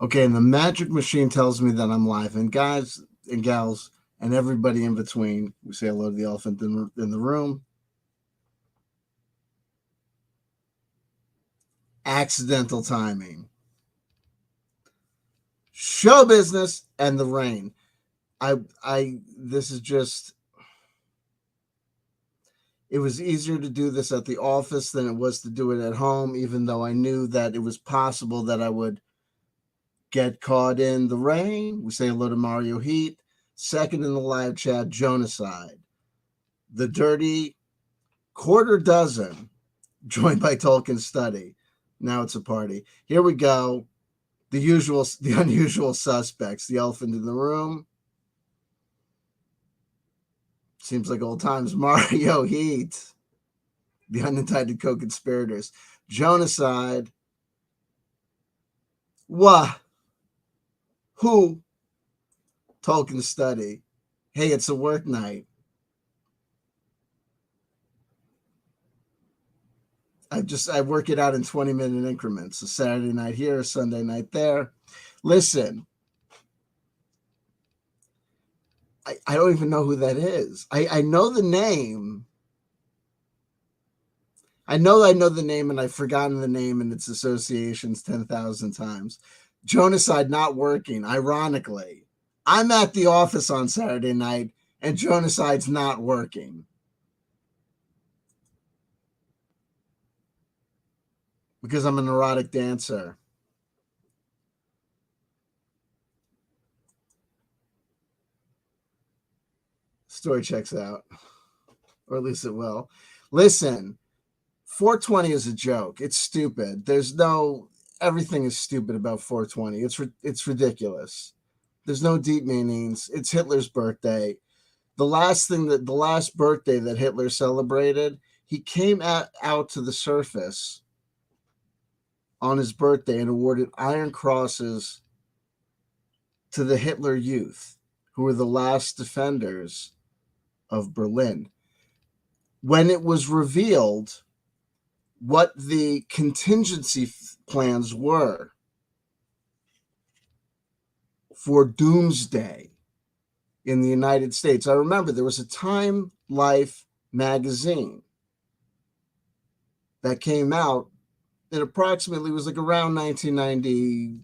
Okay, and the magic machine tells me that I'm live. And guys and gals and everybody in between, we say hello to the elephant in the room. Accidental timing. Show business and the rain. This is just, it was easier to do this at the office than it was to do it at home, even though I knew that it was possible that I would get caught in the rain. We say hello to Mario Heat. Second in the live chat, Jonaside. The dirty quarter dozen, joined by Tolkien Study. Now it's a party. Here we go. The unusual suspects. The elephant in the room. Seems like old times. Mario Heat. The unindicted co-conspirators. Jonaside. Wah. Who? Tolkien Study. Hey, it's a work night. I work it out in 20-minute increments. A Saturday night here, a Sunday night there. Listen, I don't even know who that is. I know the name. I know the name, and I've forgotten the name and its associations 10,000 times. Jonaside not working, ironically. I'm at the office on Saturday night, and Jonaside's not working. Because I'm an erotic dancer. Story checks out. Or at least it will. Listen, 420 is a joke. It's stupid. Everything is stupid about 420. It's ridiculous. There's no deep meanings. It's Hitler's birthday. The last birthday that Hitler celebrated, he came out to the surface on his birthday and awarded Iron Crosses to the Hitler Youth, who were the last defenders of Berlin. When it was revealed what the contingency plans were for doomsday in the United States, I remember there was a Time Life magazine that came out. It approximately was like around 1990.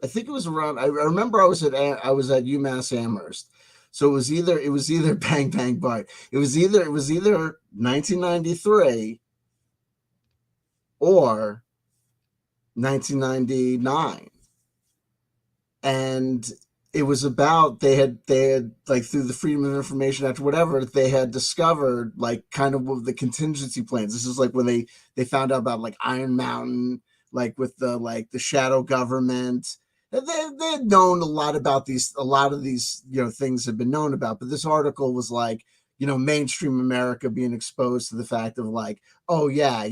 I think it was around. I remember I was at UMass Amherst, so it was either Bang Bang Bart. It was either 1993 or 1999, and it was about they had like through the Freedom of Information Act or whatever, they had discovered like kind of the contingency plans. This is like when they found out about like Iron Mountain, like with the shadow government. They had known a lot of these things have been known about, but this article was like, mainstream America being exposed to the fact of like, oh yeah,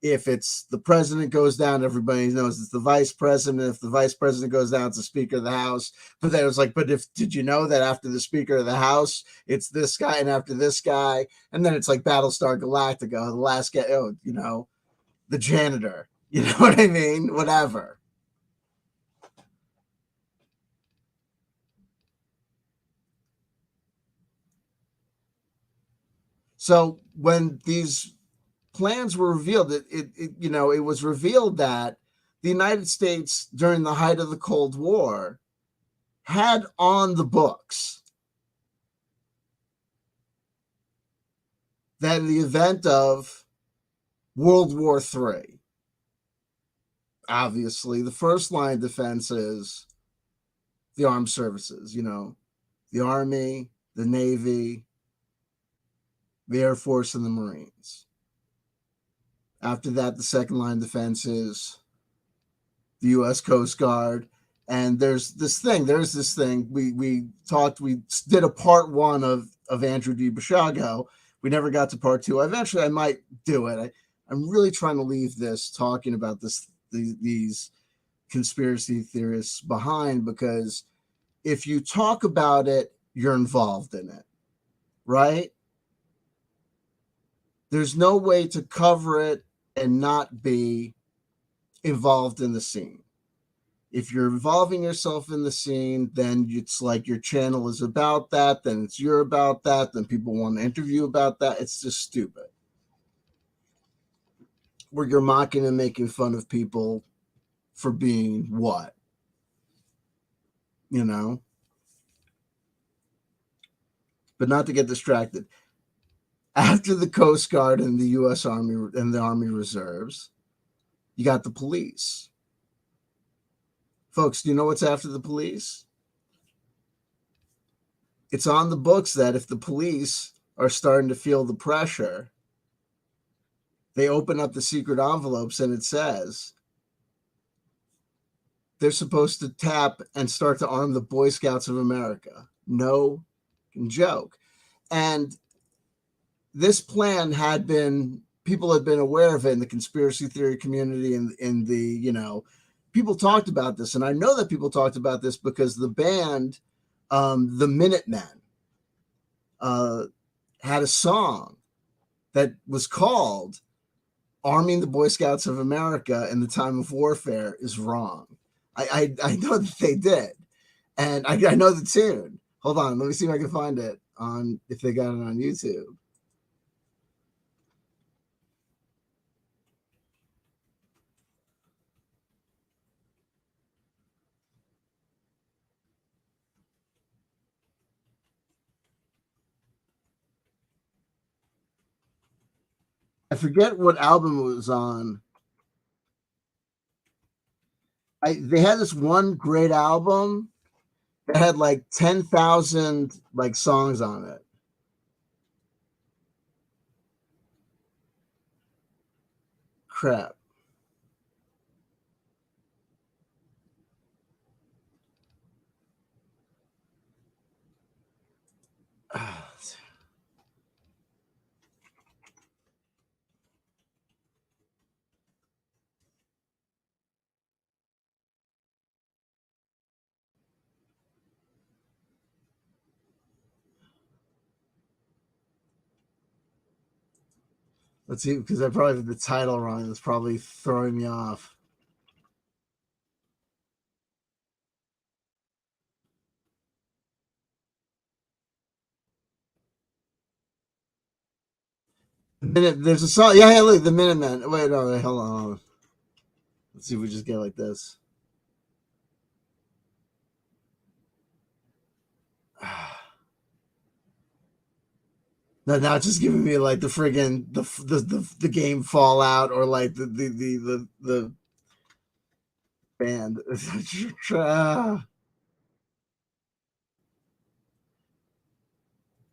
if it's the president goes down, everybody knows it's the vice president. If the vice president goes down, it's the Speaker of the House. But then it was like, did you know that after the Speaker of the House, it's this guy, and after this guy, and then it's like Battlestar Galactica, the last guy, the janitor. You know what I mean? Whatever. So when these plans were revealed, it was revealed that the United States during the height of the Cold War had on the books that in the event of World War III, obviously the first line of defense is the armed services, the Army, the Navy, the Air Force, and the Marines. After that, the second line of defense is the U.S. Coast Guard. And there's this thing. We did a part one of Andrew D. Bashago. We never got to part two. Eventually, I might do it. I'm really trying to leave this talking about these conspiracy theorists behind, because if you talk about it, you're involved in it, right? There's no way to cover it and not be involved in the scene. If you're involving yourself in the scene, then it's like your channel is about that, then it's you're about that, then people want to interview about that. It's just stupid. Where you're mocking and making fun of people for being what? You know? But not to get distracted. After the Coast Guard and the U.S. Army and the Army Reserves, you got the police. Folks, do you know what's after the police? It's on the books that if the police are starting to feel the pressure, they open up the secret envelopes and it says they're supposed to tap and start to arm the Boy Scouts of America. No joke. And this plan had been, people had been aware of it in the conspiracy theory community and in the, you know, people talked about this. And I know that people talked about this because the band, the Minutemen, had a song that was called Arming the Boy Scouts of America in the Time of Warfare is Wrong. I know that they did. And I know the tune. Hold on, let me see if I can find it on, if they got it on YouTube. I forget what album it was on. They had this one great album that had like 10,000 like songs on it. Crap. Let's see, because I probably have the title wrong. That's probably throwing me off. There's a song. Yeah, look, the Minutemen. Wait, no, wait, hold on. Let's see if we just get like this. No, now it's just giving me like the friggin' the game Fallout or like the band.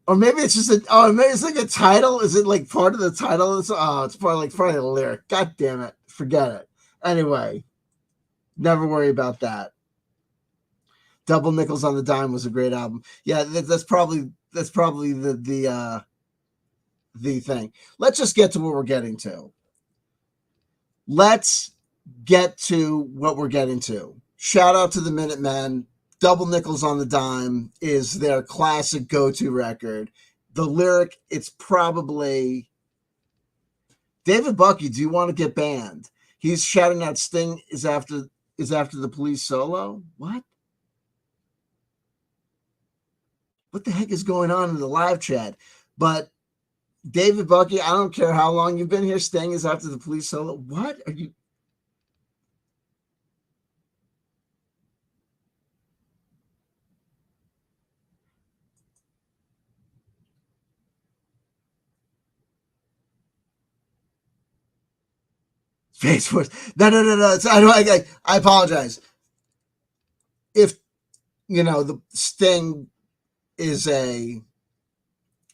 Or maybe it's just maybe it's like a title. Is it like part of the title? It's part of the lyric. God damn it. Forget it. Anyway, never worry about that. Double Nickels on the Dime was a great album. Yeah, that's probably the thing. Let's just get to what we're getting to. Let's get to what we're getting to. Shout out to the Minutemen. Double Nickels on the Dime is their classic go-to record. The lyric, it's probably David Bucky, do you want to get banned? He's shouting out Sting is after the police solo. What? What the heck is going on in the live chat? But David Bucky, I don't care how long you've been here, Sting is after the police solo. What are you? Facebook. No. I apologize. If you know the Sting is a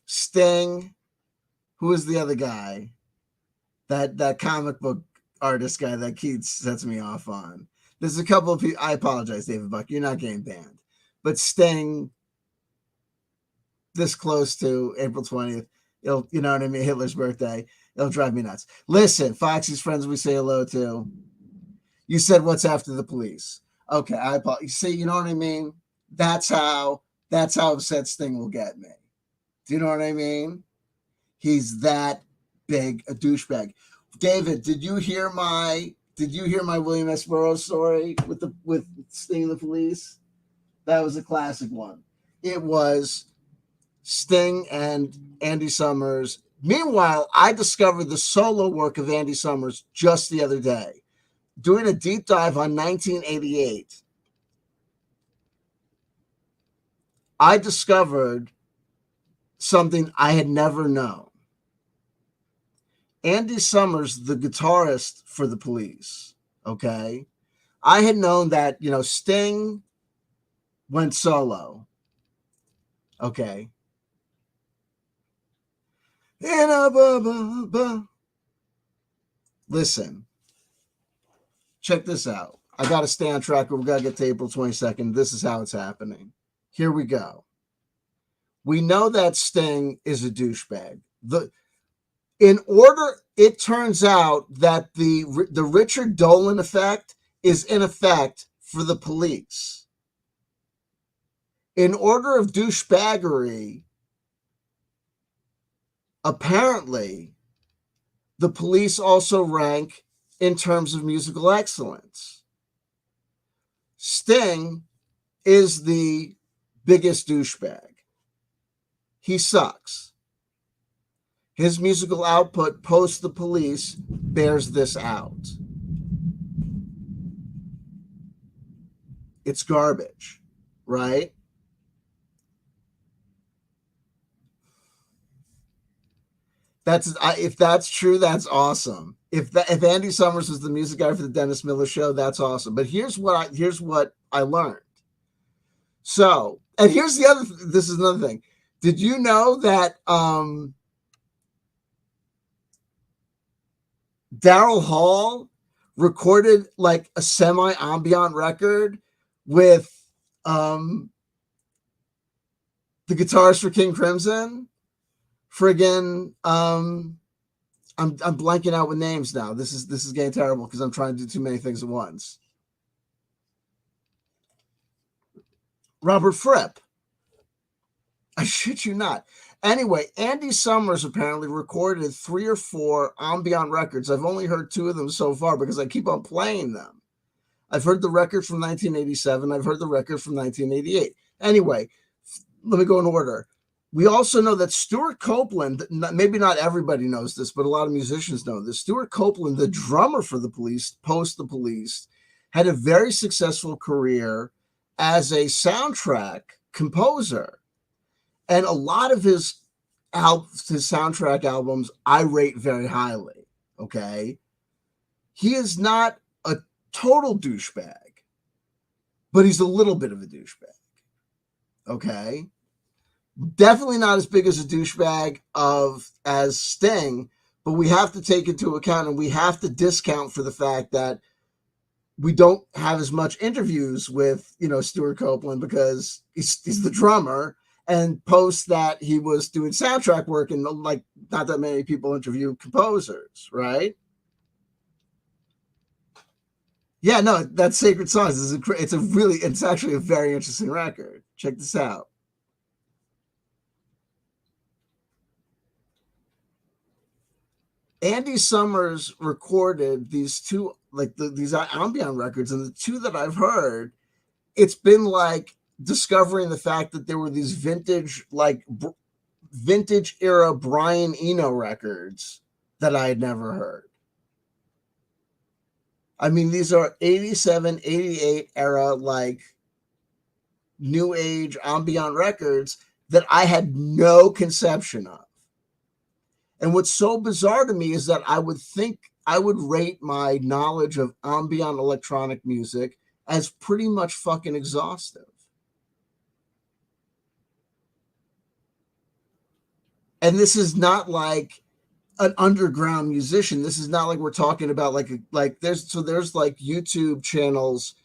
Sting, who is the other guy? That comic book artist guy that Keith sets me off on. There's a couple of people. I apologize, David Buck. You're not getting banned, but Sting this close to April 20th, it'll, you know what I mean, Hitler's birthday, it'll drive me nuts. Listen, Foxy's friends we say hello to. You said what's after the police. Okay, I apologize. See, you know what I mean? That's how upset Sting will get me. Do you know what I mean? He's that big a douchebag. David, did you hear my Did you hear my William S. Burroughs story with Sting and the Police? That was a classic one. It was Sting and Andy Summers. Meanwhile, I discovered the solo work of Andy Summers just the other day, doing a deep dive on 1988. I discovered something I had never known. Andy Summers, the guitarist for the Police, okay? I had known that, Sting went solo, okay? Listen, check this out. I got to stay on track. We got to get to April 22nd. This is how it's happening. Here we go. We know that Sting is a douchebag. It turns out that the Richard Dolan effect is in effect for the Police. In order of douchebaggery, apparently, the Police also rank in terms of musical excellence. Sting is the biggest douchebag. He sucks. His musical output post the Police bears this out. It's garbage, right? If that's true, that's awesome. If Andy Summers was the music guy for the Dennis Miller Show, that's awesome. But here's what I learned. So, and here's the other. This is another thing. Did you know that Daryl Hall recorded like a semi-ambient record with the guitarist for King Crimson? Friggin' I'm blanking out with names now. This is getting terrible because I'm trying to do too many things at once. Robert Fripp. I shit you not. Anyway, Andy Summers apparently recorded 3 or 4 ambient records. I've only heard 2 of them so far because I keep on playing them. I've heard the record from 1987. I've heard the record from 1988. Anyway, let me go in order. We also know that Stuart Copeland, maybe not everybody knows this, but a lot of musicians know this. Stuart Copeland, the drummer for the Police, post the Police, had a very successful career as a soundtrack composer. And a lot of his soundtrack albums I rate very highly, okay? He is not a total douchebag, but he's a little bit of a douchebag, okay? Definitely not as big as a douchebag as Sting, but we have to take into account and we have to discount for the fact that we don't have as much interviews with, Stuart Copeland because he's the drummer, and post that he was doing soundtrack work and like not that many people interview composers, right? Yeah, no, that's Sacred Songs. It's actually a very interesting record. Check this out. Andy Summers recorded these 2, these ambient records, and the 2 that I've heard, it's been like discovering the fact that there were these vintage era Brian Eno records that I had never heard. I mean, these are 87, 88 era, like new age ambient records that I had no conception of. And what's so bizarre to me is that I would rate my knowledge of ambient electronic music as pretty much fucking exhaustive. And this is not like an underground musician. This is not like we're talking about there's like YouTube channels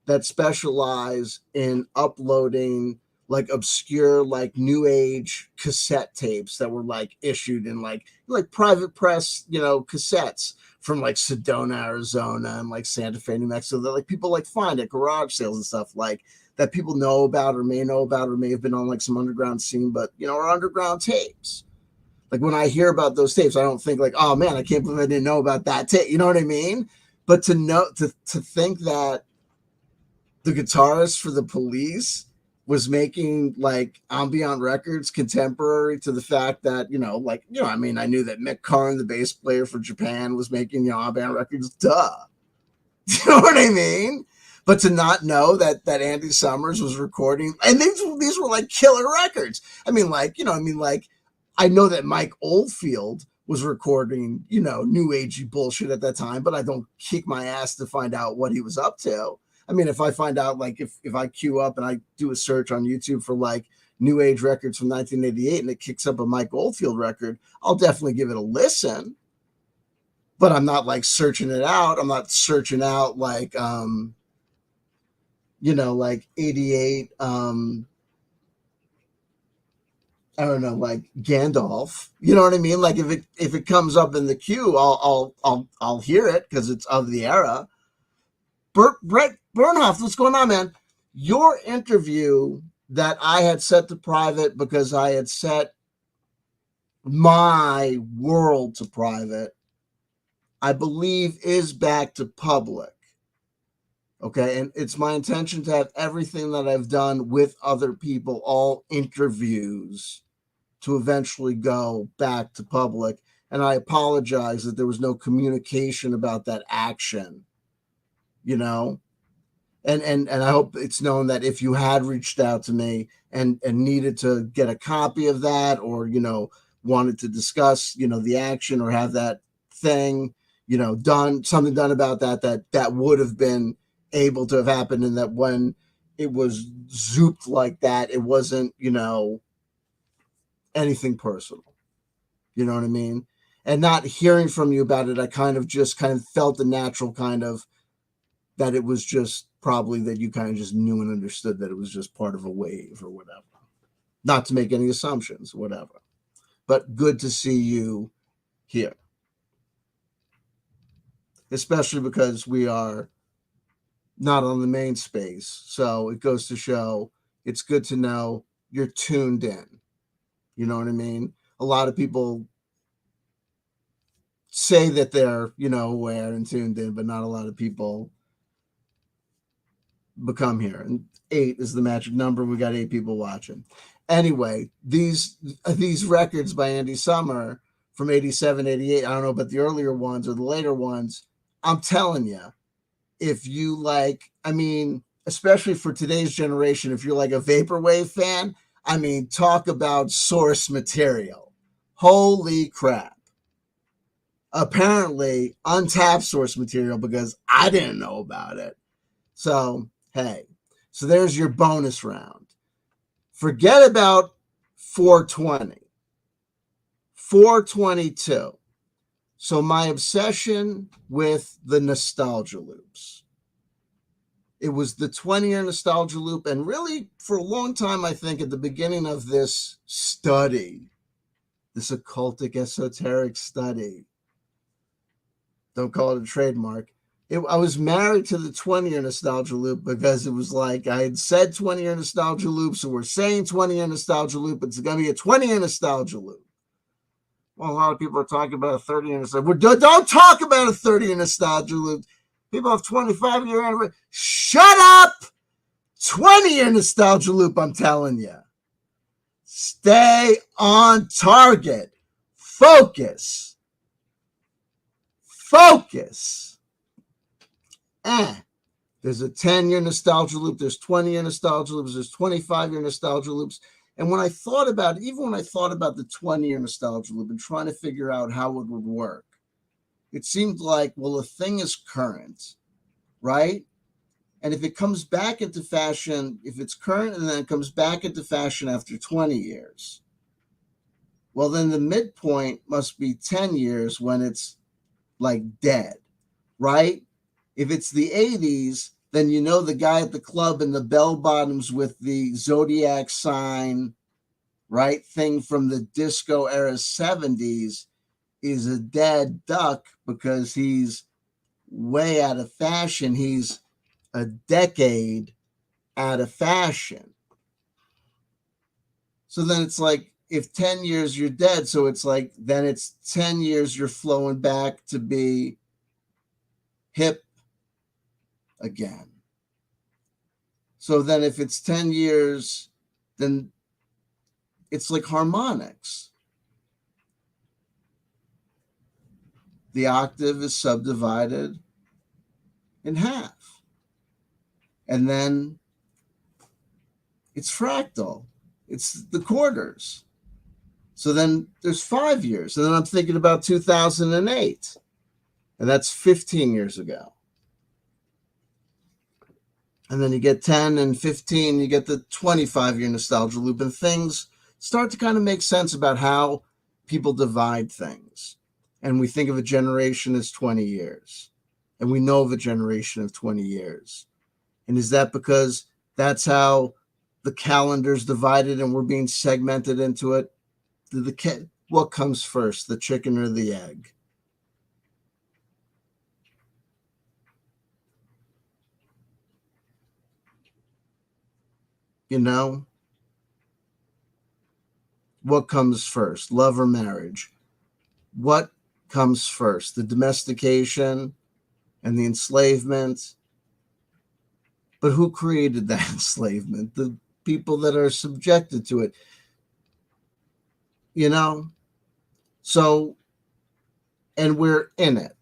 that specialize in uploading like obscure, like new age cassette tapes that were like issued in like private press, cassettes from like Sedona, Arizona and like Santa Fe, New Mexico that like people like find at garage sales and stuff like that people know about or may know about or may have been on like some underground scene, but are underground tapes. Like when I hear about those tapes, I don't think like, oh man, I can't believe I didn't know about that tape. You know what I mean? But to think that the guitarist for the Police was making like ambient records contemporary to the fact that, I mean, I knew that Mick Karn, the bass player for Japan, was making, ambient records. Duh. You know what I mean? But to not know that Andy Summers was recording, and these were like killer records. I mean, I know that Mike Oldfield was recording, new agey bullshit at that time, but I don't kick my ass to find out what he was up to. I mean, if I find out, like, if I queue up and I do a search on YouTube for like new age records from 1988 and it kicks up a Mike Oldfield record, I'll definitely give it a listen. But I'm not like searching it out. I'm not searching out like, like 88, I don't know, like Gandalf. You know what I mean? Like if it comes up in the queue, I'll hear it because it's of the era. Brett Bernhoft, what's going on, man? Your interview that I had set to private because I had set my world to private, I believe is back to public. Okay, and it's my intention to have everything that I've done with other people, all interviews, to eventually go back to public. And I apologize that there was no communication about that action, And I hope it's known that if you had reached out to me and needed to get a copy of that, or, wanted to discuss, the action or have that thing, something done about that would have been able to have happened. And that when it was zooped like that, it wasn't, anything personal. You know what I mean? And not hearing from you about it, I kind of felt the natural kind of that it was just probably that you kind of just knew and understood that it was just part of a wave or whatever. Not to make any assumptions, whatever. But good to see you here. Especially because we are not on the main space. So it goes to show it's good to know you're tuned in. You know what I mean? A lot of people say that they're, aware and tuned in, but not a lot of people become here. And 8 is the magic number. We got 8 people watching. Anyway, these records by Andy Summer from 87, 88, I don't know about the earlier ones or the later ones. I'm telling you, if you like, I mean, especially for today's generation, if you're like a vaporwave fan, I mean, talk about source material. Holy crap. Apparently untapped source material because I didn't know about it. So, hey, so there's your bonus round. Forget about 420. 422. So my obsession with the nostalgia loops. It was the 20-year nostalgia loop. And really, for a long time, I think at the beginning of this study, this occultic, esoteric study, don't call it a trademark, I was married to the 20-year nostalgia loop because it was like I had said 20-year nostalgia loop, so we're saying 20-year nostalgia loop. It's going to be a 20-year nostalgia loop. Well, a lot of people are talking about a 30-year nostalgia loop. Don't talk about a 30-year nostalgia loop. People have 25-year anniversary. Shut up! 20-year nostalgia loop, I'm telling you. Stay on target. Focus. There's a 10-year nostalgia loop. There's 20-year nostalgia loops. There's 25-year nostalgia loops. And when I thought about the 20-year nostalgia loop and trying to figure out how it would work, it seemed like, well, a thing is current, right? And if it comes back into fashion, if it's current and then it comes back into fashion after 20 years, well, then the midpoint must be 10 years when it's like dead, right? If it's the 80s, then the guy at the club in the bell bottoms with the zodiac sign, right, thing from the disco era 70s is a dead duck because he's way out of fashion. He's a decade out of fashion. So then it's like, if 10 years you're dead, so it's like, then it's 10 years you're flowing back to be hip again. So then if it's 10 years, then it's like harmonics. The octave is subdivided in half. And then it's fractal. It's the quarters. So then there's 5 years. And then I'm thinking about 2008. And that's 15 years ago. And then you get 10 and 15, you get the 25-year nostalgia loop, and things start to kind of make sense about how people divide things. And we think of a generation as 20 years. And we know of a generation of 20 years. And is that because that's how the calendar's divided and we're being segmented into it? What comes first, the chicken or the egg? You know, what comes first, love or marriage? What comes first, the domestication and the enslavement? But who created that enslavement? The people that are subjected to it. You know, so, and we're in it.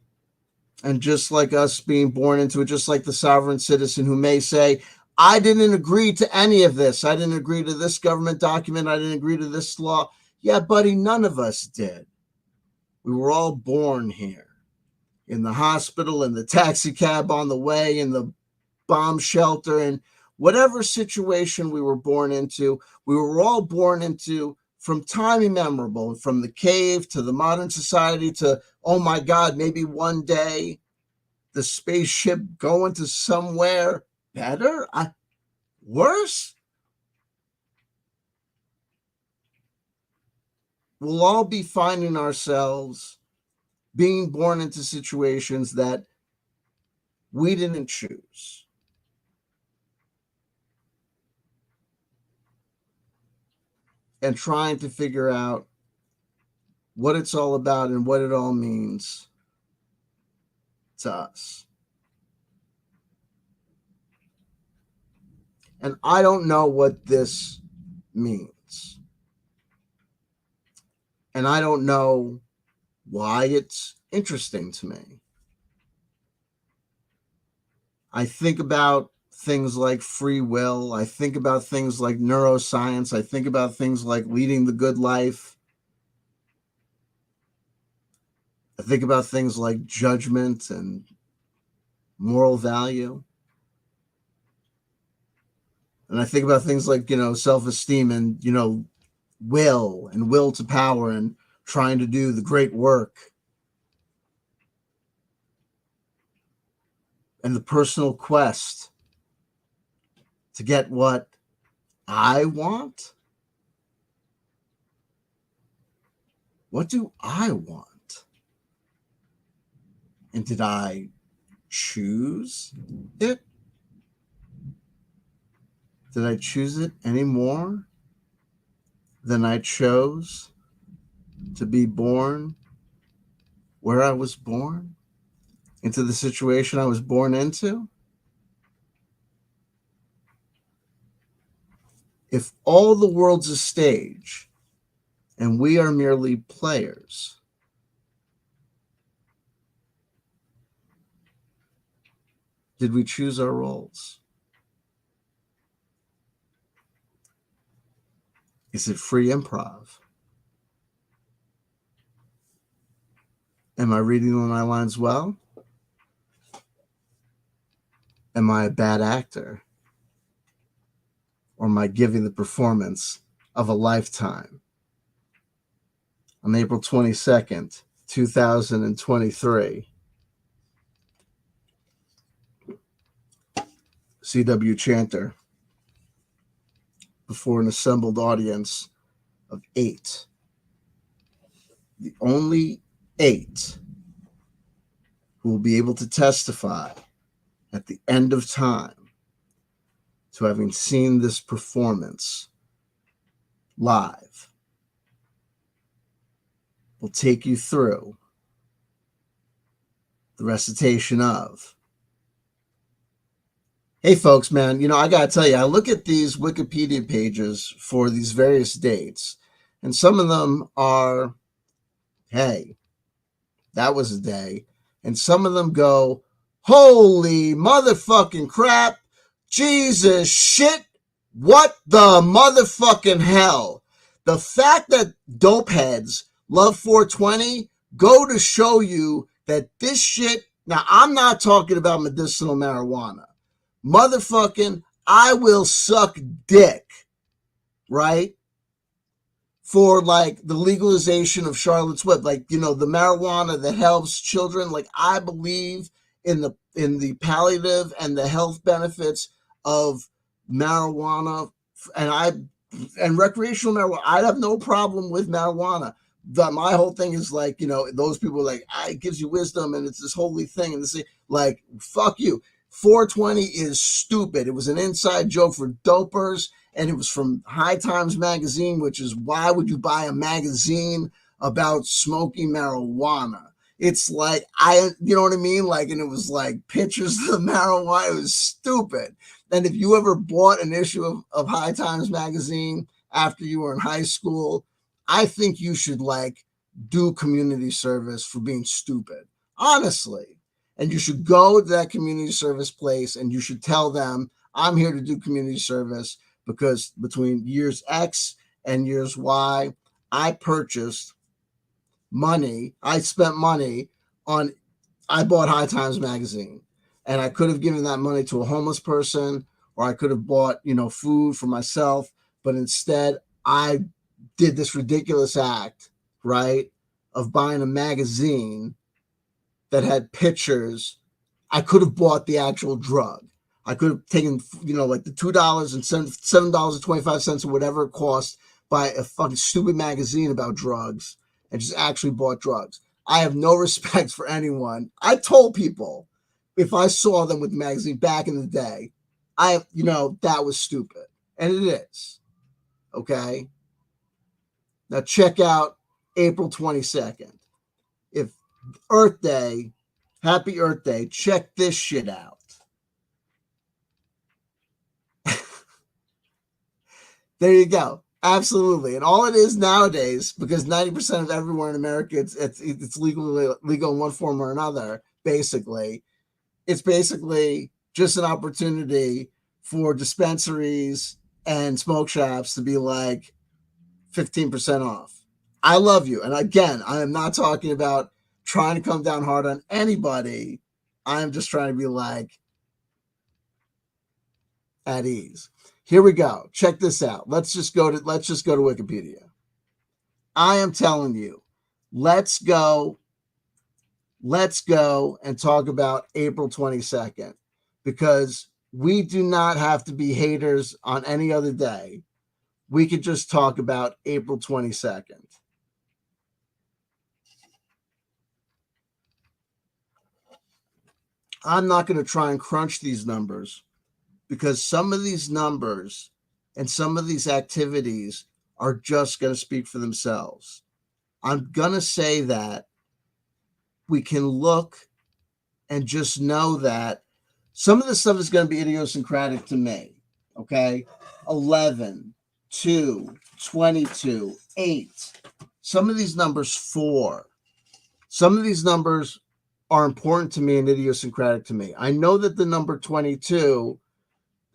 And just like us being born into it, just like the sovereign citizen who may say, I didn't agree to any of this. I didn't agree to this government document. I didn't agree to this law. Yeah, buddy, none of us did. We were all born here, in the hospital, in the taxi cab on the way, in the bomb shelter, and whatever situation we were born into, we were all born into from time immemorable, from the cave to the modern society to, oh my God, maybe one day the spaceship going to somewhere better, worse. We'll all be finding ourselves being born into situations that we didn't choose. And trying to figure out what it's all about and what it all means to us. And I don't know what this means. And I don't know why it's interesting to me. I think about things like free will. I think about things like neuroscience. I think about things like leading the good life. I think about things like judgment and moral value. And I think about things like, self-esteem and, will to power and trying to do the great work. And the personal quest to get what I want. What do I want? And did I choose it? Did I choose it any more than I chose to be born where I was born, into the situation I was born into? If all the world's a stage and we are merely players, did we choose our roles? Is it free improv? Am I reading my lines well? Am I a bad actor? Or am I giving the performance of a lifetime? On April 22nd, 2023, C.W. Chanter, before an assembled audience of 8. The only 8 who will be able to testify at the end of time to having seen this performance live will take you through the recitation of. Hey, folks, man, I got to tell you, I look at these Wikipedia pages for these various dates, and some of them are, hey, that was a day. And some of them go, holy motherfucking crap, Jesus shit, what the motherfucking hell. The fact that dope heads love 420 go to show you that this shit, now I'm not talking about medicinal marijuana. Motherfucking, I will suck dick, right? For like the legalization of Charlotte's Web, like, the marijuana that helps children. Like, I believe in the palliative and the health benefits of marijuana, and recreational marijuana. I have no problem with marijuana. My whole thing is like, those people are like, it gives you wisdom and it's this holy thing, and this, like, fuck you. 420 is stupid. It was an inside joke for dopers, and it was from High Times magazine, which is, why would you buy a magazine about smoking marijuana? It's like, you know what I mean? Like, and it was like pictures of the marijuana. It was stupid. And if you ever bought an issue of High Times magazine after you were in high school, I think you should like do community service for being stupid, honestly. And you should go to that community service place and you should tell them, I'm here to do community service because between years X and years Y, I spent money on, I bought High Times magazine, and I could have given that money to a homeless person, or I could have bought, food for myself. But instead, I did this ridiculous act, right, of buying a magazine that had pictures. I could have bought the actual drug. I could have taken, like the $2 and $7.25 or whatever it cost, buy a fucking stupid magazine about drugs, and just actually bought drugs. I have no respect for anyone. I told people if I saw them with the magazine back in the day, that was stupid. And it is. Okay. Now check out April 22nd. If Earth Day, happy Earth Day, check this shit out. There you go. Absolutely. And all it is nowadays, because 90% of everywhere in America, it's legal in one form or another, basically. It's basically just an opportunity for dispensaries and smoke shops to be like 15% off. I love you. And again, I am not talking about trying to come down hard on anybody. I'm just trying to be like at ease. Here we go. Check this out. Let's just go to Wikipedia. I am telling you, let's go and talk about April 22nd, because we do not have to be haters on any other day. We could just talk about April 22nd. I'm not going to try and crunch these numbers, because some of these numbers and some of these activities are just going to speak for themselves. I'm going to say that we can look and just know that some of this stuff is going to be idiosyncratic to me. Okay. 11, 2, 22, 8. Some of these numbers, 4. Some of these numbers are important to me and idiosyncratic to me. I know that the number 22,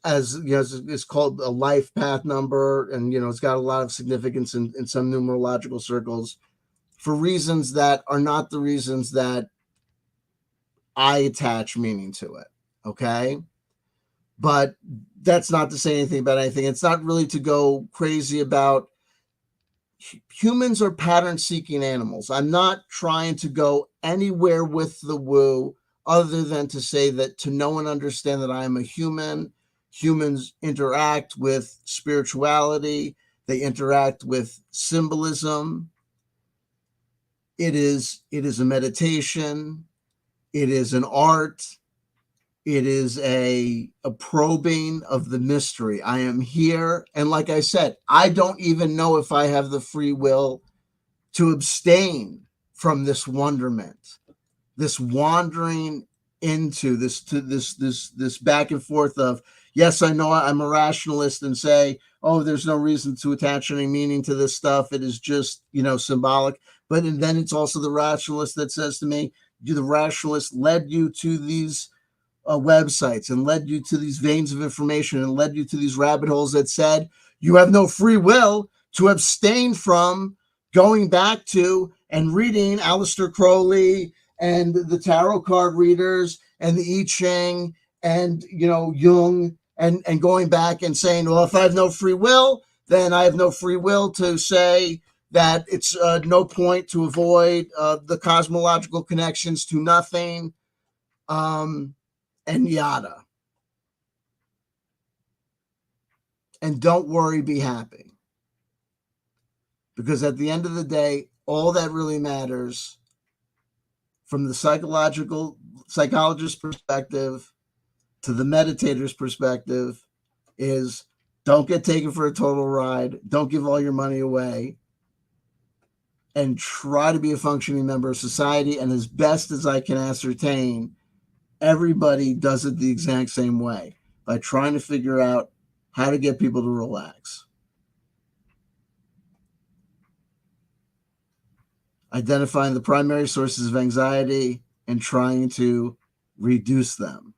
as you know, is called a life path number, and it's got a lot of significance in some numerological circles for reasons that are not the reasons that I attach meaning to it. Okay. But that's not to say anything about anything. It's not really to go crazy about. Humans are pattern-seeking animals. I'm not trying to go anywhere with the woo other than to say that to know and understand that I am a human. Humans interact with spirituality. They interact with symbolism. It is a meditation. It is an art. It is a probing of the mystery. I am here. And like I said, I don't even know if I have the free will to abstain from this wonderment this wandering into this back and forth of, yes, I know I'm a rationalist and say, oh, there's no reason to attach any meaning to this stuff. It is just, symbolic. But then it's also the rationalist that says to me, the rationalist led you to these websites and led you to these veins of information and led you to these rabbit holes that said you have no free will to abstain from going back to and reading Aleister Crowley and the tarot card readers and the I Ching and, Jung and going back and saying, well, if I have no free will, then I have no free will to say that it's no point to avoid the cosmological connections to nothing, and yada. And don't worry, be happy. Because at the end of the day, all that really matters from the psychologist's perspective to the meditator's perspective is don't get taken for a total ride. Don't give all your money away. And try to be a functioning member of society. And as best as I can ascertain, everybody does it the exact same way by trying to figure out how to get people to relax. Identifying the primary sources of anxiety and trying to reduce them.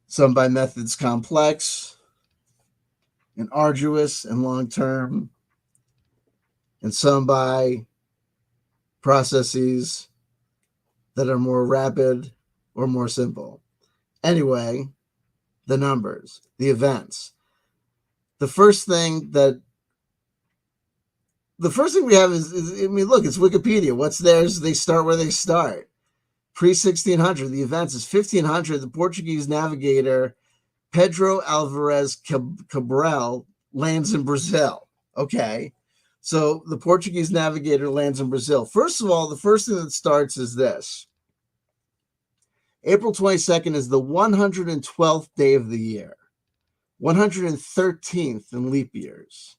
Some by methods complex and arduous and long-term, and some by processes that are more rapid or more simple. Anyway, the numbers, the events. The first thing we have is look, it's Wikipedia. What's theirs? They start where they start. Pre-1600, the events is 1500. The Portuguese navigator Pedro Alvarez Cabral lands in Brazil. Okay, so the Portuguese navigator lands in Brazil. First of all, the first thing that starts is this. April 22nd is the 112th day of the year, 113th in leap years.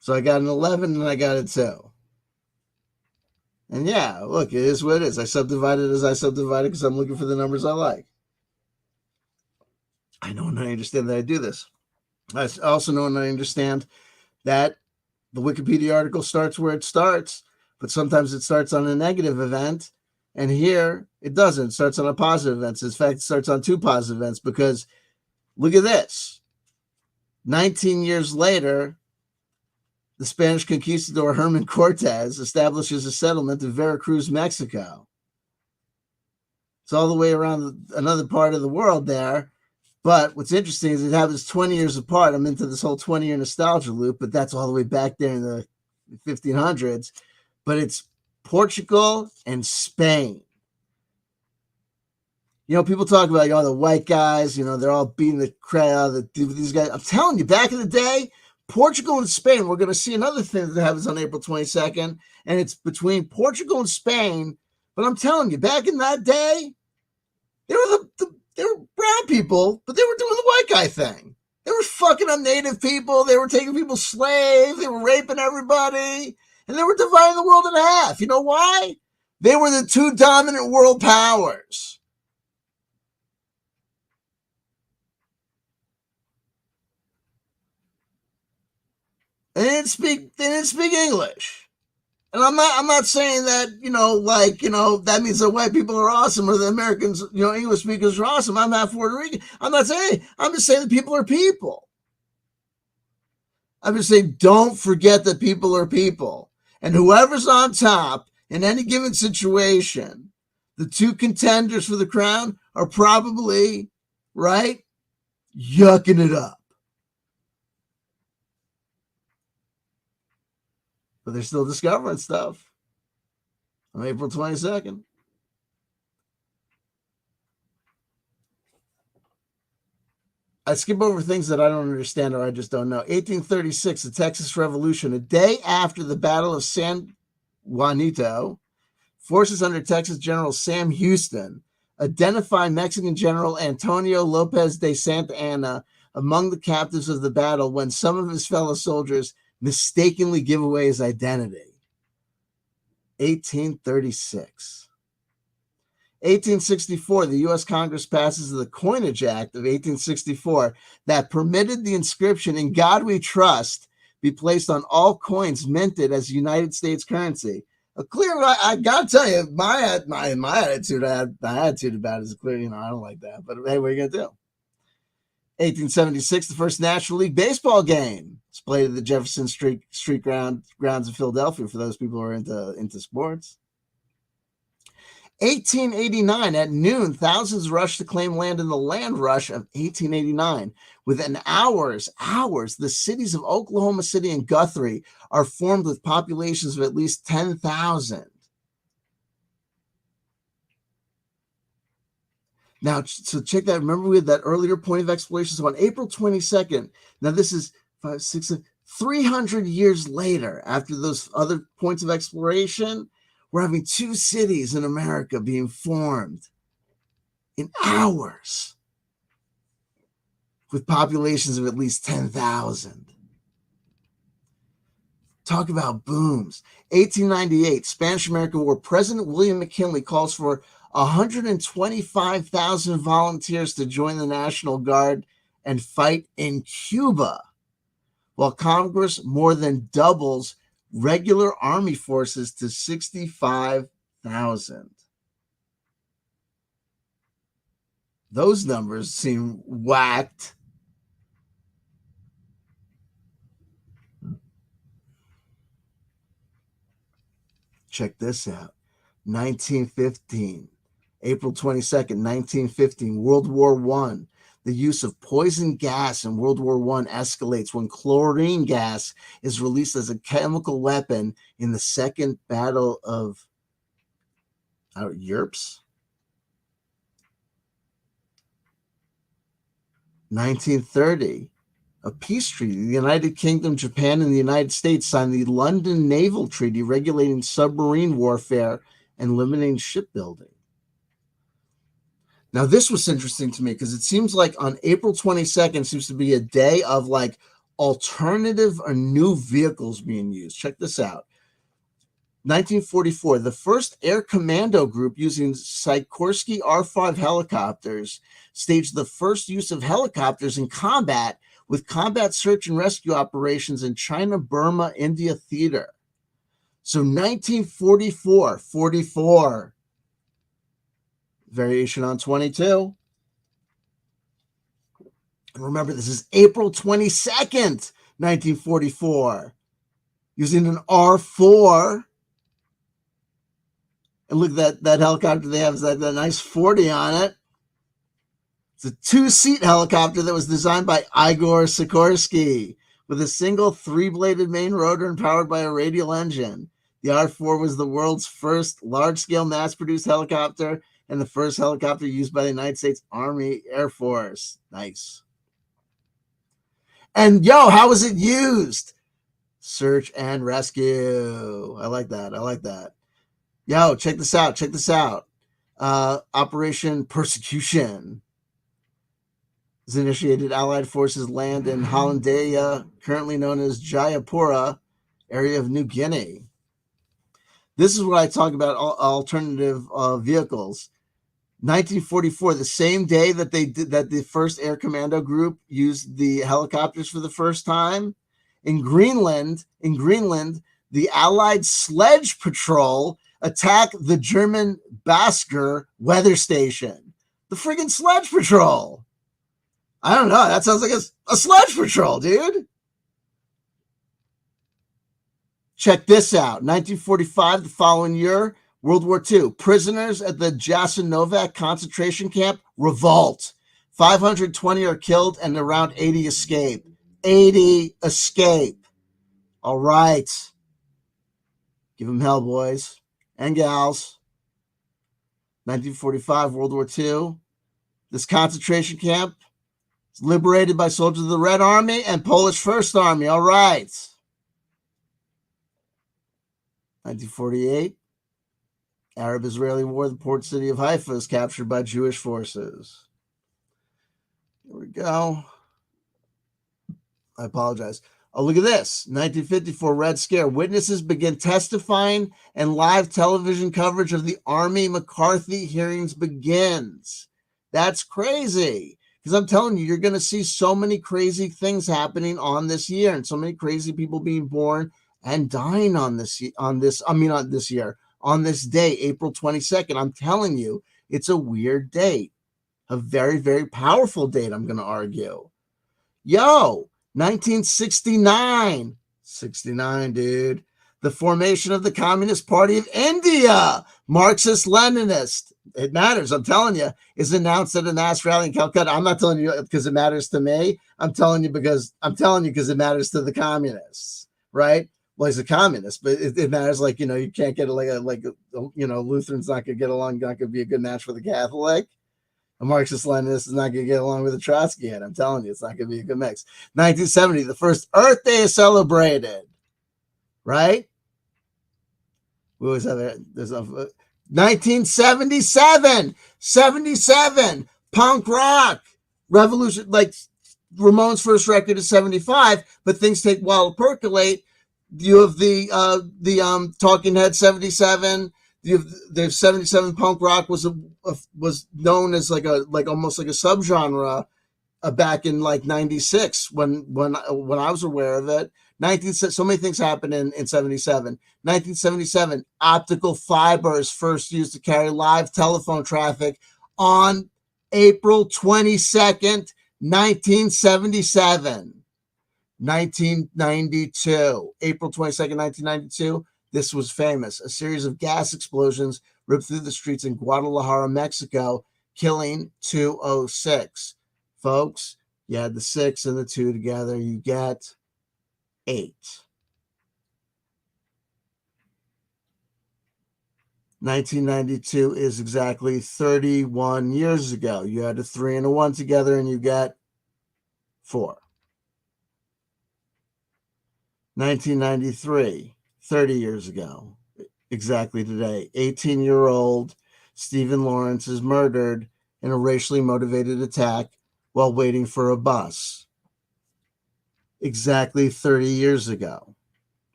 So I got an 11 and I got a 2. And yeah, look, it is what it is. I subdivided as I subdivided because I'm looking for the numbers I like. I know and I understand that I do this. I also know and I understand that the Wikipedia article starts where it starts, but sometimes it starts on a negative event. And here it doesn't. It starts on a positive event. In fact, it starts on 2 positive events because look at this. 19 years later, the Spanish conquistador Herman Cortez establishes a settlement in Veracruz, Mexico. It's all the way around another part of the world there. But what's interesting is it happens 20 years apart. I'm into this whole 20-year nostalgia loop, but that's all the way back there in the 1500s. But it's Portugal and Spain. People talk about, the white guys, they're all beating the crap out of these guys. I'm telling you, back in the day, Portugal and Spain, we're going to see another thing that happens on April 22nd, and it's between Portugal and Spain. But I'm telling you, back in that day, they were brown people, but they were doing the white guy thing. They were fucking up native people. They were taking people slaves. They were raping everybody, and they were dividing the world in half. You know why? They were the 2 dominant world powers. They didn't speak English. And I'm not saying that, that means that white people are awesome or the Americans, English speakers are awesome. I'm half Puerto Rican. I'm not saying, I'm just saying that people are people. I'm just saying, don't forget that people are people. And whoever's on top in any given situation, the 2 contenders for the crown are probably, right, yucking it up. But they're still discovering stuff on April 22nd. I skip over things that I don't understand or I just don't know. 1836, the Texas Revolution, a day after the Battle of San Juanito, forces under Texas General Sam Houston identify Mexican General Antonio Lopez de Santa Anna among the captives of the battle when some of his fellow soldiers mistakenly give away his identity. 1836. 1864, the U.S. Congress passes the Coinage Act of 1864 that permitted the inscription "In God We Trust" be placed on all coins minted as United States currency. A clear, I gotta tell you, my attitude about it is clear. I don't like that, but hey, what are you gonna do? 1876, the first National League baseball game. It's played at the Jefferson Street grounds in Philadelphia for those people who are into sports. 1889, at noon, thousands rushed to claim land in the land rush of 1889. Within hours, the cities of Oklahoma City and Guthrie are formed with populations of at least 10,000. Now, so check that. Remember, we had that earlier point of exploration. So on April 22nd, now this is 300 years later, after those other points of exploration, we're having two cities in America being formed in hours with populations of at least 10,000. Talk about booms. 1898, Spanish-American War. President William McKinley calls for 125,000 volunteers to join the National Guard and fight in Cuba, while Congress more than doubles regular army forces to 65,000. Those numbers seem whacked. Check this out. 1915, April 22nd, 1915, World War I. The use of poison gas in World War I escalates when chlorine gas is released as a chemical weapon in the Second Battle of Ypres. 1930, a peace treaty. The United Kingdom, Japan, and the United States signed the London Naval Treaty regulating submarine warfare and limiting shipbuilding. Now, this was interesting to me because it seems like on April 22nd seems to be a day of like alternative or new vehicles being used. Check this out. 1944, the first Air Commando group using Sikorsky R-5 helicopters staged the first use of helicopters in combat with combat search and rescue operations in China, Burma, India theater. So 1944, variation on 22. And remember, this is April 22nd, 1944, using an R4. And look at that helicopter they have, is that nice 40 on it. It's a two-seat helicopter that was designed by Igor Sikorsky with a single three-bladed main rotor and powered by a radial engine. The R4 was the world's first large-scale mass-produced helicopter and the first helicopter used by the United States Army Air Force. Nice. And how was it used? Search and rescue. I like that. Check this out. Operation Persecution has initiated. Allied forces land in Hollandia, currently known as Jayapura, area of New Guinea. This is what I talk about, alternative vehicles. 1944, the same day that the first Air Commando group used the helicopters for the first time. In Greenland, the Allied Sledge Patrol attack the German Basker weather station. The friggin' Sledge Patrol. I don't know. That sounds like a Sledge Patrol, dude. Check this out. 1945, the following year, World War II. Prisoners at the Jasenovac concentration camp revolt. 520 are killed and around 80 escape. 80 escape. All right. Give them hell, boys and gals. 1945, World War II. This concentration camp is liberated by soldiers of the Red Army and Polish First Army. All right. 1948. Arab-Israeli war, the port city of Haifa is captured by Jewish forces. Here we go. I apologize. Oh, look at this. 1954 Red Scare. Witnesses begin testifying and live television coverage of the Army McCarthy hearings begins. That's crazy. Because I'm telling you, you're going to see so many crazy things happening on this year and so many crazy people being born and dying on this year, on this day, April 22nd. I'm telling you, it's a weird date. A very, very powerful date, I'm going to argue. Yo, 1969. 69, dude. The formation of the Communist Party of India, Marxist-Leninist. It matters, I'm telling you, is announced at a mass rally in Calcutta. I'm not telling you because it matters to me. I'm telling you because it matters to the communists, right? Well, he's a communist, but it matters. Like, you can't get Lutheran's not going to get along, not going to be a good match for the Catholic. A Marxist-Leninist is not going to get along with a Trotskyite. I'm telling you, it's not going to be a good mix. 1970, the first Earth Day is celebrated, right? We always have it. 1977, 77, punk rock revolution. Like Ramones' first record is 75, but things take a while to percolate. You have the Talking Head 77. The 77 punk rock was known as like almost like a subgenre back in like 96 when I was aware of it. So many things happened in 77. 1977, optical fiber is first used to carry live telephone traffic on April 22nd, 1977. 1992, April 22nd, 1992. This was famous. A series of gas explosions ripped through the streets in Guadalajara, Mexico, killing 206. Folks, you add the 6 and the 2 together, you get 8. 1992 is exactly 31 years ago. You add a 3 and a 1 together and you get 4. 1993, 30 years ago, exactly today, 18-year-old Stephen Lawrence is murdered in a racially motivated attack while waiting for a bus. Exactly 30 years ago.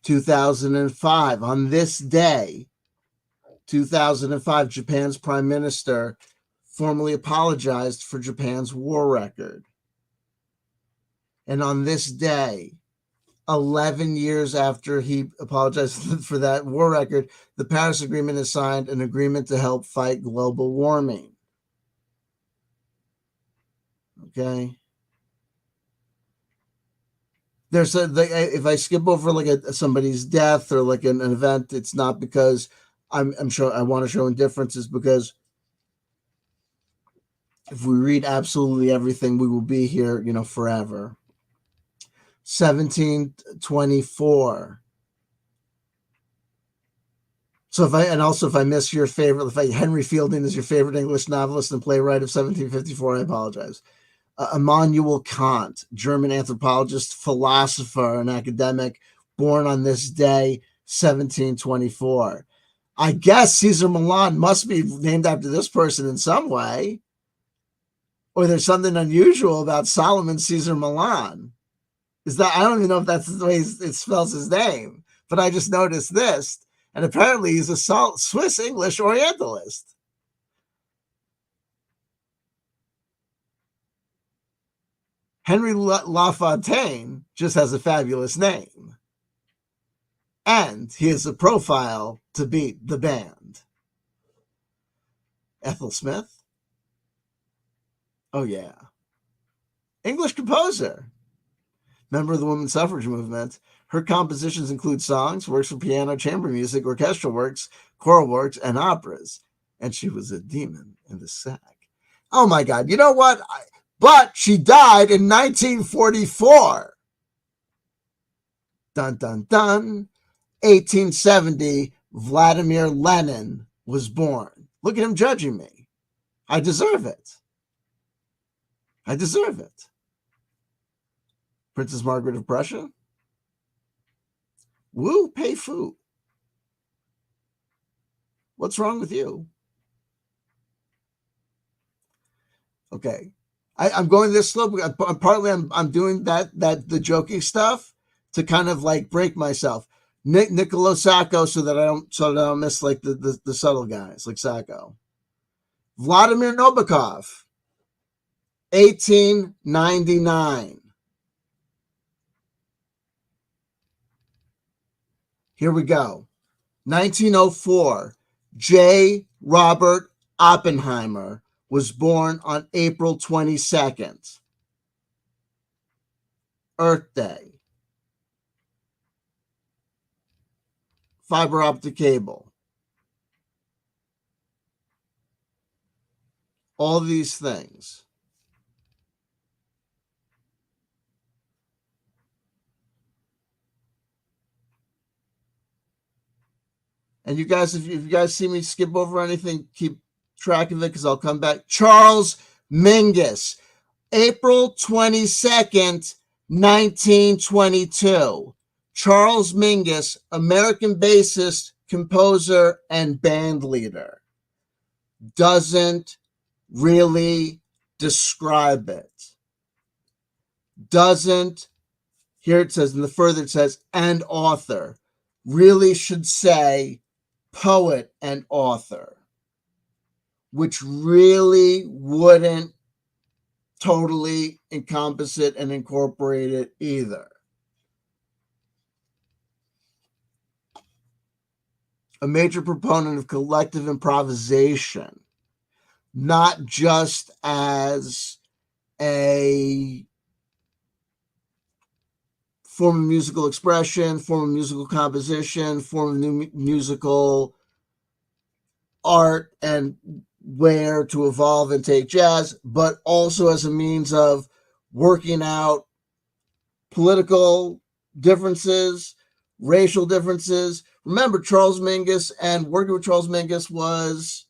2005, on this day, 2005, Japan's prime minister formally apologized for Japan's war record. And on this day, 11 years after he apologized for that war record, the Paris Agreement is signed, an agreement to help fight global warming. Okay. There's if I skip over like somebody's death or like an event, it's not because I'm sure I want to show indifference. It's because if we read absolutely everything, we will be here, forever. 1724. So if I miss your favorite, Henry Fielding is your favorite English novelist and playwright of 1754, I apologize. Immanuel Kant, German anthropologist, philosopher, and academic, born on this day, 1724. I guess Cesar Millan must be named after this person in some way. Or there's something unusual about Solomon Cesar Millan. I don't even know if that's the way it spells his name, but I just noticed this. And apparently he's a Swiss English Orientalist. Henry LaFontaine just has a fabulous name. And he has a profile to beat the band. Ethel Smith? Oh, yeah. English composer. Member of the women's suffrage movement. Her compositions include songs, works for piano, chamber music, orchestral works, choral works, and operas. And she was a demon in the sack. Oh, my God. You know what? But she died in 1944. Dun, dun, dun. 1870, Vladimir Lenin was born. Look at him judging me. I deserve it. I deserve it. Princess Margaret of Prussia. Wu Pei Fu. What's wrong with you? Okay. I'm going this slow. Partly I'm doing that the joking stuff to kind of like break myself. Niccolo Sacco so that I don't miss like the subtle guys like Sacco. Vladimir Nabokov, 1899. Here we go. 1904. J. Robert Oppenheimer was born on April 22nd. Earth Day. Fiber optic cable. All these things. And you guys, if you guys see me skip over anything, keep track of it because I'll come back. Charles Mingus, April 22nd, 1922. Charles Mingus, American bassist, composer, and band leader. Doesn't really describe it. Doesn't, here it says, in the further it says, and author. Really should say poet and author, which really wouldn't totally encompass it and incorporate it either. A major proponent of collective improvisation, not just as a form of musical expression, form of musical composition, form of new musical art and where to evolve and take jazz, but also as a means of working out political differences, racial differences. Remember, Charles Mingus, and working with Charles Mingus was,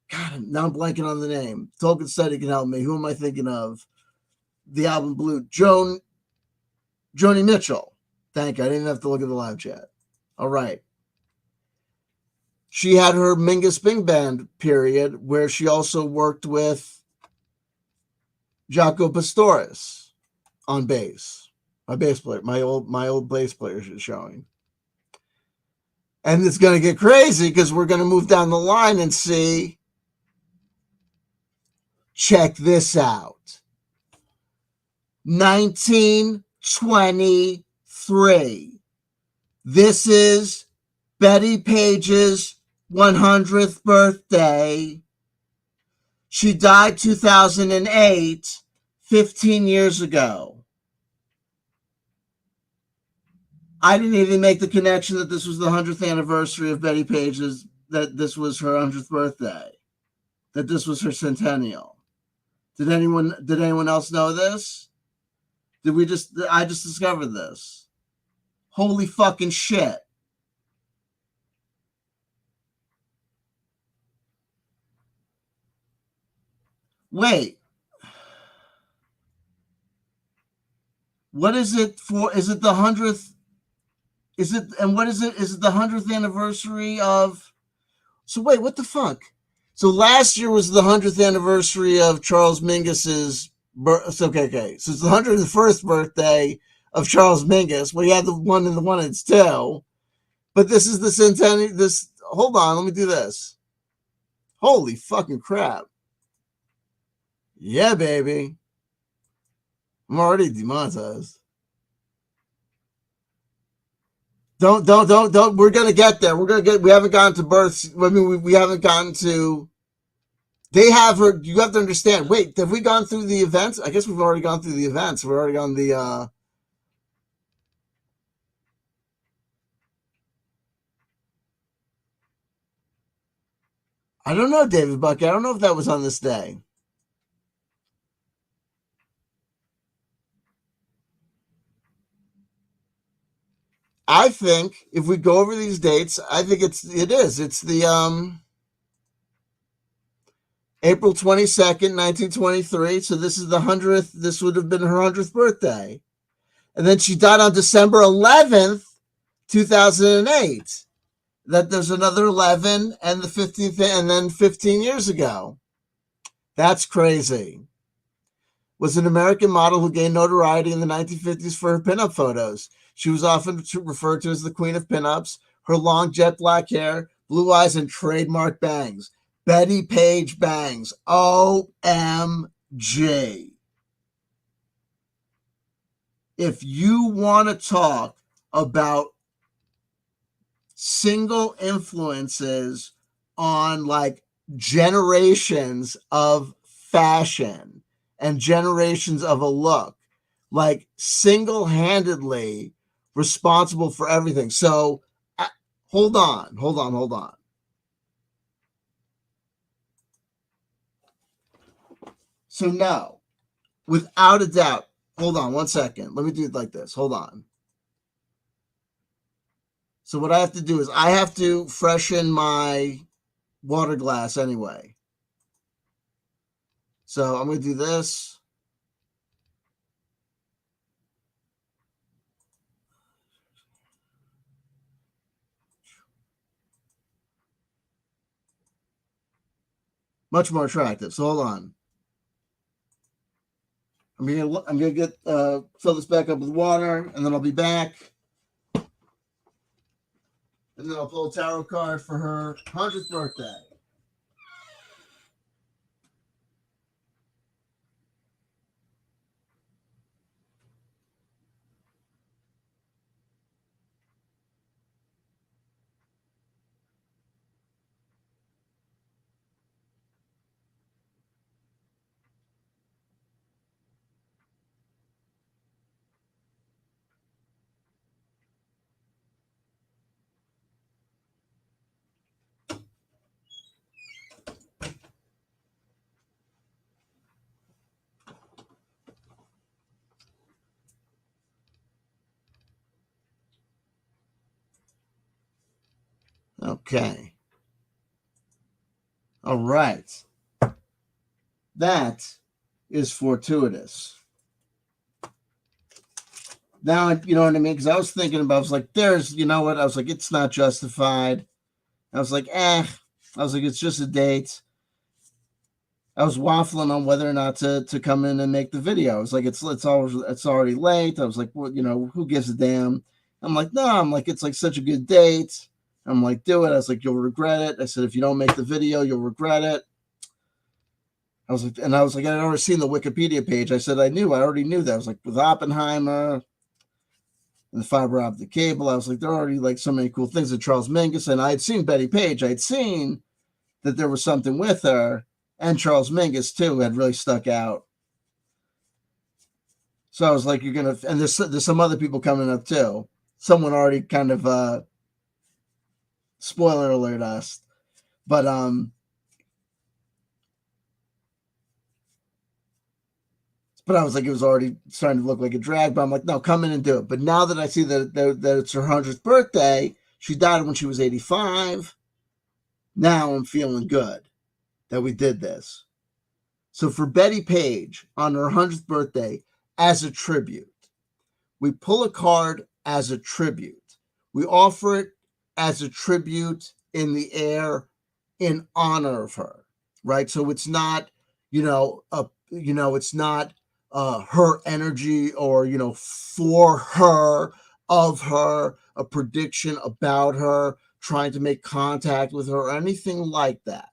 God, now I'm blanking on the name. Tolkien Study can help me. Who am I thinking of? The album Blue. Joni Mitchell. Thank you. I didn't have to look at the live chat. All right. She had her Mingus Bing Band period where she also worked with Jaco Pastorius on bass. My bass player, my old bass player is showing. And it's going to get crazy because we're going to move down the line and see. Check this out. 1923. This is Betty Page's 100th birthday. She died 2008, 15 years ago. I didn't even make the connection that this was the 100th anniversary of Betty Page's, that this was her 100th birthday, that this was her centennial. Did anyone else know this? I just discovered this. Holy fucking shit. Wait. What is it for? Is it the 100th? Is it, and what is it? Is it the 100th anniversary of? So wait, what the fuck? So last year was the 100th anniversary of Charles Mingus's birth. Okay. So it's the 101st birthday of Charles Mingus. Well, you had the one and the one, it's two. But this is the centennial. Hold on, let me do this. Holy fucking crap. Yeah, baby. I'm already demonetized. Don't. We're going to get there. We haven't gotten to births. I mean, we haven't gotten to, they have her, you have to understand. Wait, have we gone through the events? I guess we've already gone through the events. We're already on the, I don't know, David Bucky. I don't know if that was on this day. I think if we go over these dates, I think it is. It's the April 22nd, 1923. So this is the 100th. This would have been her 100th birthday. And then she died on December 11th, 2008. that there's another 11 and the 15th, and then 15 years ago. That's crazy. Was an American model who gained notoriety in the 1950s for her pinup photos. She was often referred to as the queen of pinups. Her long jet black hair, blue eyes, and trademark bangs. Betty Page bangs. OMG. If you want to talk about single influences on like generations of fashion and generations of a look, like single-handedly responsible for everything. So hold on. So no, without a doubt, hold on one second. Let me do it like this. Hold on. So what I have to do is I have to freshen my water glass anyway. So I'm going to do this. Much more attractive. So hold on. I'm gonna get fill this back up with water, and then I'll be back. And then I'll pull a tarot card for her 100th birthday. Okay. All right. That is fortuitous. Now, you know what I mean? Because I was thinking about, I was like, you know what? I was like, it's not justified. I was like, I was like, it's just a date. I was waffling on whether or not to come in and make the video. I was like, it's already late. I was like, well, you know, who gives a damn? I'm like, no, I'm like, it's like such a good date. I'm like, do it. I was like, you'll regret it. I said, if you don't make the video, you'll regret it. I was like, I'd already seen the Wikipedia page. I said, I already knew that. I was like, with Oppenheimer and the fiber optic cable, I was like, there are already like so many cool things with Charles Mingus. And I had seen Betty Page. I had seen that there was something with her, and Charles Mingus too had really stuck out. So I was like, you're gonna, and there's some other people coming up too. Someone already kind of spoiler alert us, but I was like, it was already starting to look like a drag. But I'm like, no, come in and do it. But now that I see that it's her 100th birthday, she died when she was 85. Now I'm feeling good that we did this. So for Betty Page on her 100th birthday, as a tribute, we pull a card as a tribute. We offer it as a tribute in the air in honor of her, right? So it's not, it's not her energy or, for her, of her, a prediction about her, trying to make contact with her, or anything like that.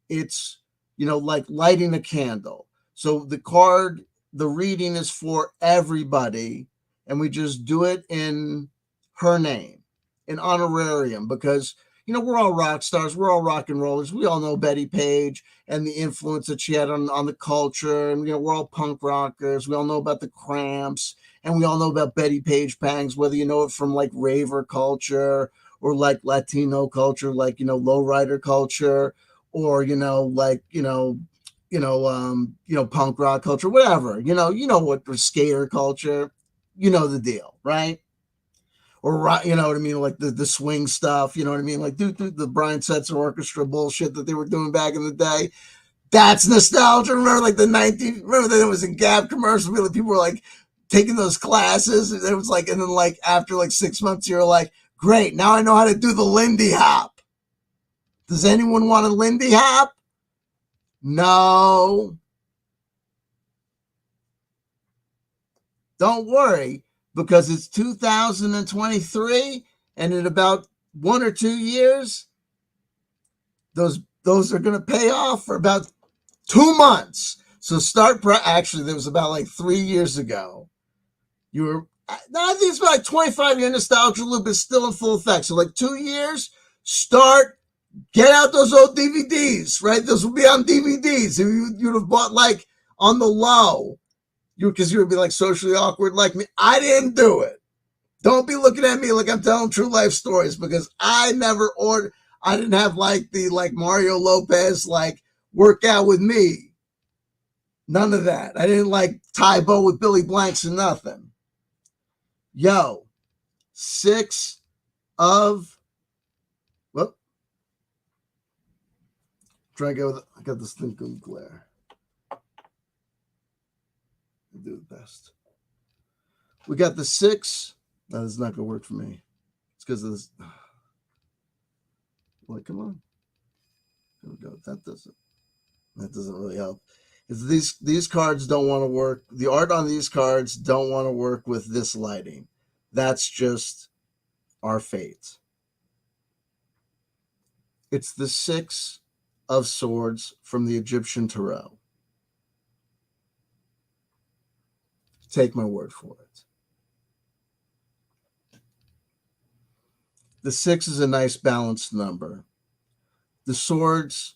It's, like lighting a candle. So the reading is for everybody, and we just do it in her name, in honorarium, because, we're all rock stars. We're all rock and rollers. We all know Betty Page and the influence that she had on the culture. And, we're all punk rockers. We all know about the Cramps, and we all know about Betty Page bangs, whether you know it from like raver culture or like Latino culture, like, lowrider culture, or, punk rock culture, whatever, what, skater culture, the deal, right? Or, you know what I mean? Like the swing stuff, you know what I mean? Like the Brian Setzer Orchestra bullshit that they were doing back in the day. That's nostalgia. Remember like remember that it was in Gap commercials, people were like taking those classes, and it was like, and then like after like 6 months, you're like, Great. Now I know how to do the Lindy Hop. Does anyone want a Lindy Hop? No. Don't worry, because it's 2023, and in about 1 or 2 years, those are going to pay off for about 2 months. So actually, there was about like 3 years ago. I think it's about like 25-year nostalgia, a little bit still in full effect. So like 2 years, get out those old DVDs, right? Those will be on DVDs. You'd have bought like on the low, because you would be like socially awkward like me. I didn't do it. Don't be looking at me like I'm telling true life stories, because I never ordered. I didn't have like the Mario Lopez work out with me. None of that. I didn't like tie bow with Billy Blanks or nothing. Yo, 6 of whoop. Try to go with I got this thing called glare. I do the best. We got the 6. No, this is not gonna work for me. It's because of this. Come on. There we go. That doesn't really help. These cards don't want to work. The art on these cards don't want to work with this lighting. That's just our fate. It's the 6 of Swords from the Egyptian Tarot. Take my word for it. The 6 is a nice balanced number. The swords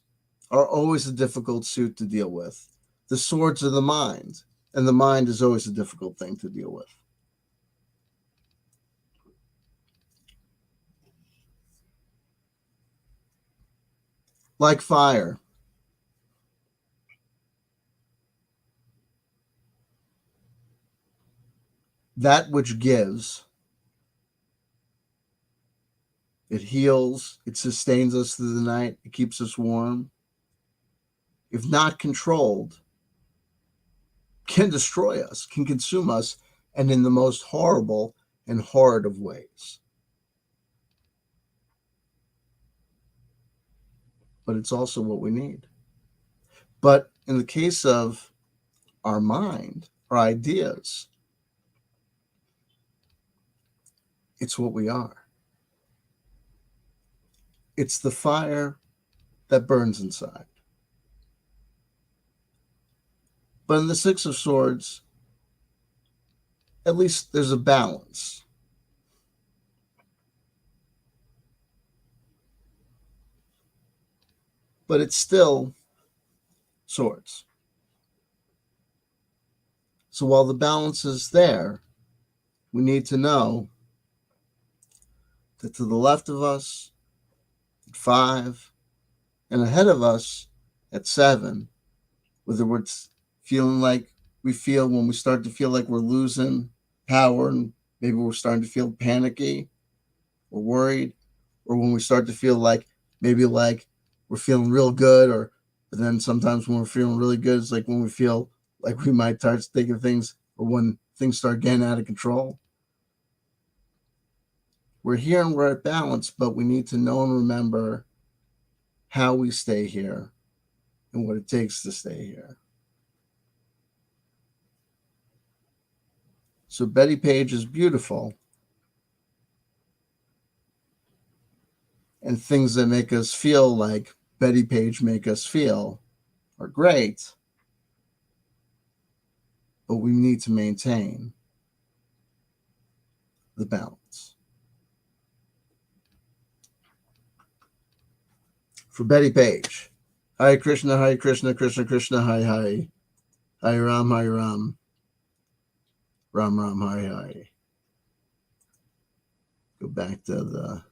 are always a difficult suit to deal with. The swords are the mind, and the mind is always a difficult thing to deal with. Like fire. That which gives, it heals, it sustains us through the night, it keeps us warm. If not controlled, can destroy us, can consume us, and in the most horrible and horrid of ways. But it's also what we need. But in the case of our mind, our ideas, it's what we are. It's the fire that burns inside. But in the 6 of Swords, at least there's a balance. But it's still swords. So while the balance is there, we need to know that to the left of us at 5 and ahead of us at 7, whether we're feeling like we feel when we start to feel like we're losing power and maybe we're starting to feel panicky or worried, or when we start to feel like maybe like we're feeling real good, but then sometimes when we're feeling really good, it's like when we feel like we might start thinking things, or when things start getting out of control. We're here and we're at balance, but we need to know and remember how we stay here and what it takes to stay here. So Betty Page is beautiful, and things that make us feel like Betty Page make us feel are great, but we need to maintain the balance. For Betty Page, Hare Krishna, Krishna Krishna, Hare Ram, Ram Ram, Hare. Go back to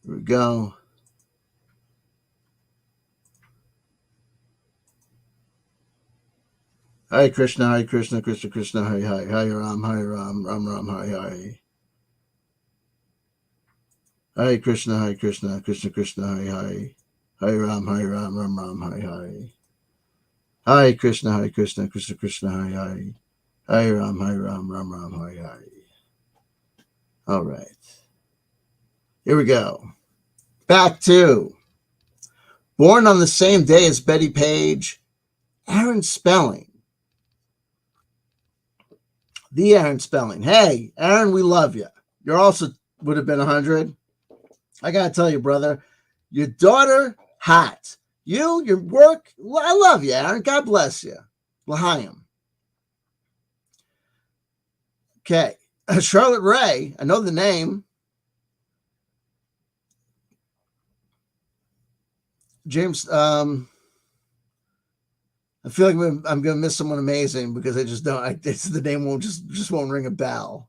here we go. Hare Krishna, Krishna Krishna, Hare Ram, Ram Ram, Hare. Hare Krishna, Krishna Krishna, Hare Ram, Ram Ram, Hare. Hare Krishna, Krishna Krishna, Hare Ram, Ram Ram, Hare. All right. Here we go. Back to born on the same day as Betty Page, Aaron Spelling. The Aaron Spelling. Hey, Aaron, we love you. You're also would have been 100. I got to tell you, brother, your daughter, hot. You, your work, I love you, Aaron. God bless you. L'chaim. Okay. Charlotte Ray, I know the name. James, I feel like I'm going to miss someone amazing because I just don't. The name won't just won't ring a bell.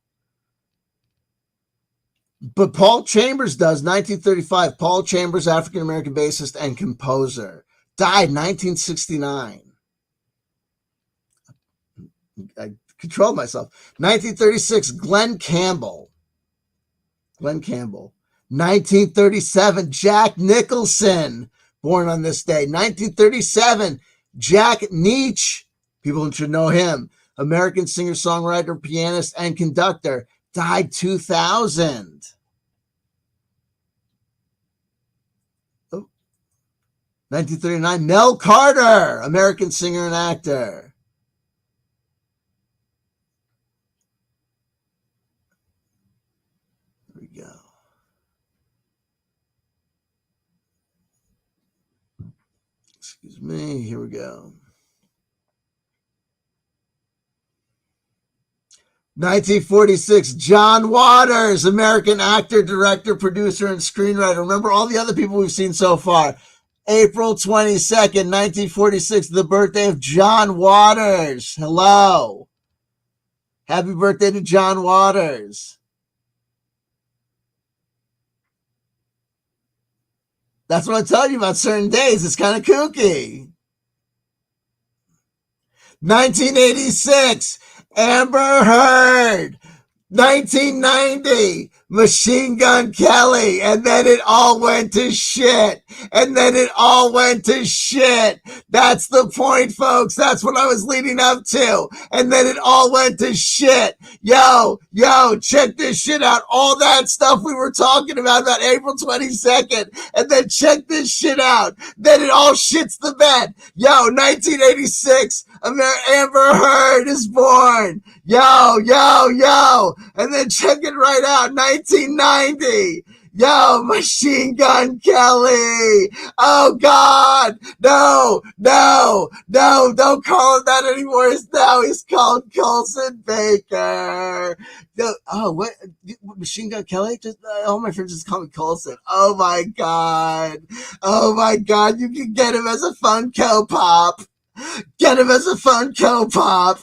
But Paul Chambers does. 1935. Paul Chambers, African American bassist and composer, died 1969. I controlled myself. 1936. Glenn Campbell. 1937. Jack Nicholson, born on this day. 1937. Jack Nitzsche, people should know him, American singer, songwriter, pianist, and conductor, died 2000. Oh. 1939. Mel Carter, American singer and actor. There we go. Excuse me. Here we go. 1946, John Waters, American actor, director, producer, and screenwriter. Remember all the other people we've seen so far. April 22nd, 1946, the birthday of John Waters. Hello. Happy birthday to John Waters. That's what I'm telling you about certain days. It's kind of kooky. 1986, Amber Heard. 1990, Machine Gun Kelly, and then it all went to shit. That's the point, folks. That's what I was leading up to. And then it all went to shit. Yo, check this shit out. All that stuff we were talking about April 22nd. And then check this shit out. Then it all shits the bed. Yo, 1986, Amber Heard is born. Yo. And then check it right out. 1990. Yo, Machine Gun Kelly. Oh, God. No. Don't call him that anymore. Now he's called Colson Baker. What? Machine Gun Kelly? All my friends just call me Colson. Oh, my God. You can get him as a Funko Pop. Get him as a Funko Pop.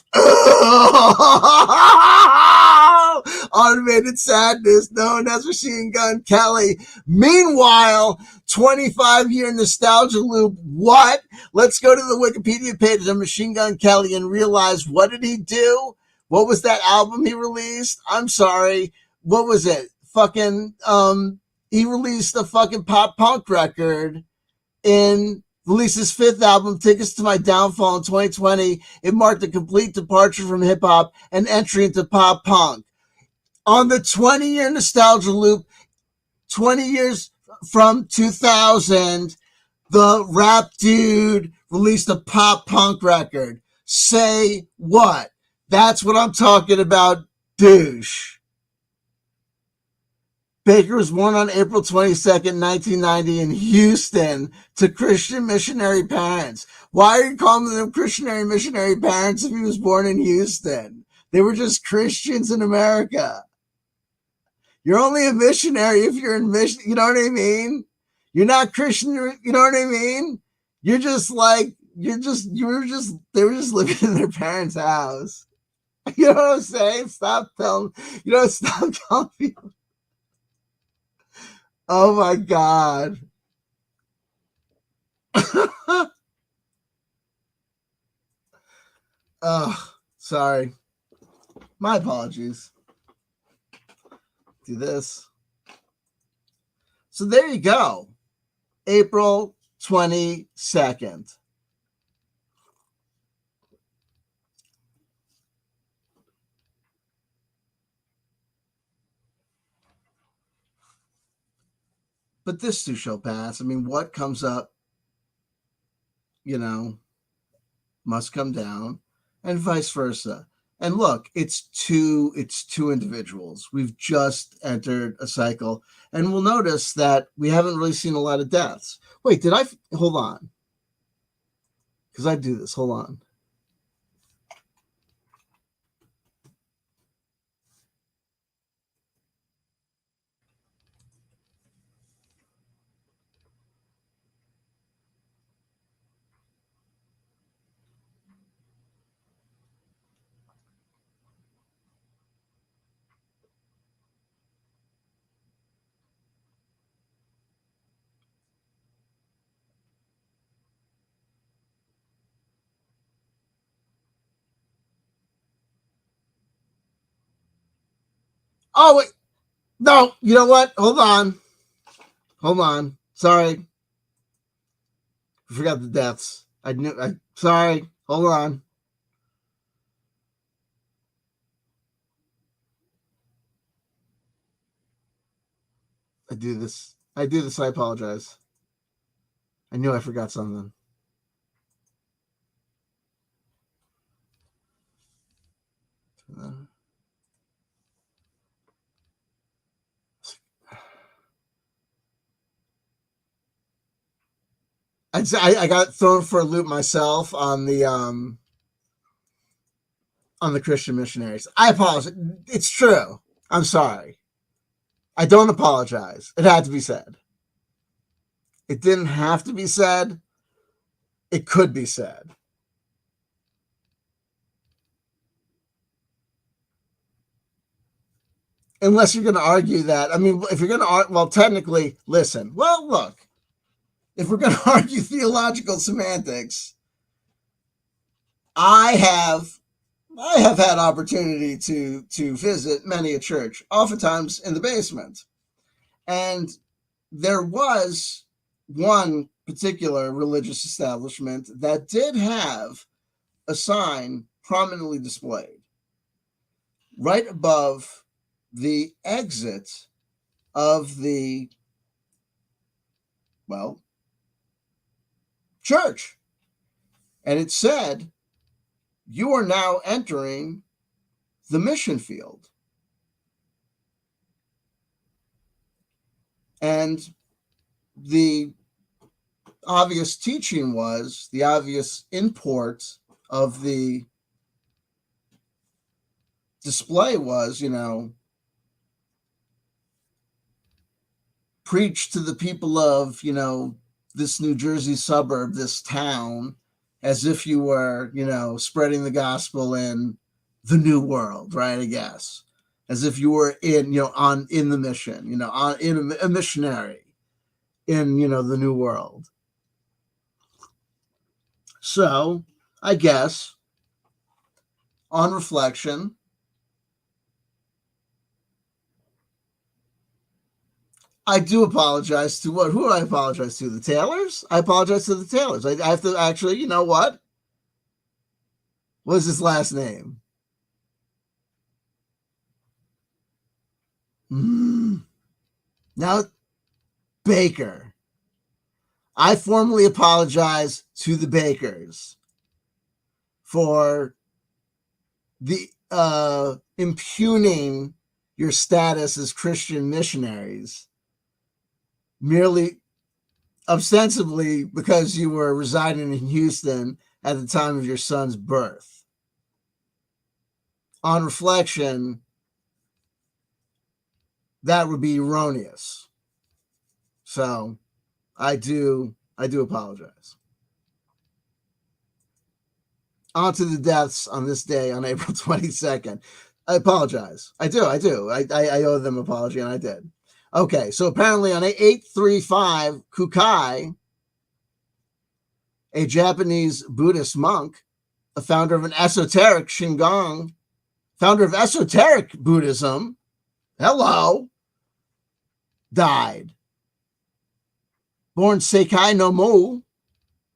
Automated sadness, known as Machine Gun Kelly. Meanwhile, 25-year nostalgia loop. What? Let's go to the Wikipedia page of Machine Gun Kelly and realize, what did he do? What was that album he released? I'm sorry. What was it? He released a fucking pop punk record released his fifth album, Tickets to My Downfall, in 2020. It marked a complete departure from hip-hop and entry into pop punk. On the 20-year nostalgia loop, 20 years from 2000, the rap dude released a pop punk record. Say what? That's what I'm talking about, douche. Baker was born on April 22nd, 1990 in Houston to Christian missionary parents. Why are you calling them Christian missionary parents if he was born in Houston? They were just Christians in America. You're only a missionary if you're in mission. You know what I mean? You're not Christian. You know what I mean? They were just living in their parents' house. You know what I'm saying? Stop telling people. Oh my God. Oh, sorry. My apologies. Do this. So there you go. April 22nd. but this too shall pass. I mean, what comes up, must come down, and vice versa. And look, it's two individuals. We've just entered a cycle, and we'll notice that we haven't really seen a lot of deaths. Wait, hold on? Because I do this. Hold on. Oh, wait. No, you know what? Hold on. Sorry. I forgot the deaths. Sorry. Hold on. I do this. I apologize. I knew I forgot something. I got thrown for a loop myself on the Christian missionaries. I apologize. It's true. I'm sorry. I don't apologize. It had to be said. It didn't have to be said. It could be said. Unless you're going to argue that. I mean, if you're going to, well, technically, listen. Well, look. If we're going to argue theological semantics, I have had opportunity to visit many a church, oftentimes in the basement. And there was one particular religious establishment that did have a sign prominently displayed right above the exit of the, well, church. And it said, "You are now entering the mission field." And the obvious teaching was, the obvious import of the display was, preach to the people of, this New Jersey suburb, this town, as if you were, spreading the gospel in the new world, right? I guess. As if you were in the mission, in a missionary in, the new world. So I guess on reflection, I do apologize to what? Who do I apologize to? The Taylors? I apologize to the Taylors. I have to actually, you know what? What is his last name? Now, Baker. I formally apologize to the Bakers for the impugning your status as Christian missionaries merely ostensibly because you were residing in Houston at the time of your son's birth. On reflection, that would be erroneous. So I do apologize. On to the deaths on this day on April 22nd. I apologize. I do. I owe them an apology, and I did. Okay, so apparently on 835 Kukai, a Japanese Buddhist monk, a founder of an esoteric Shingon, founder of esoteric Buddhism, died. Born Seikai no Mu,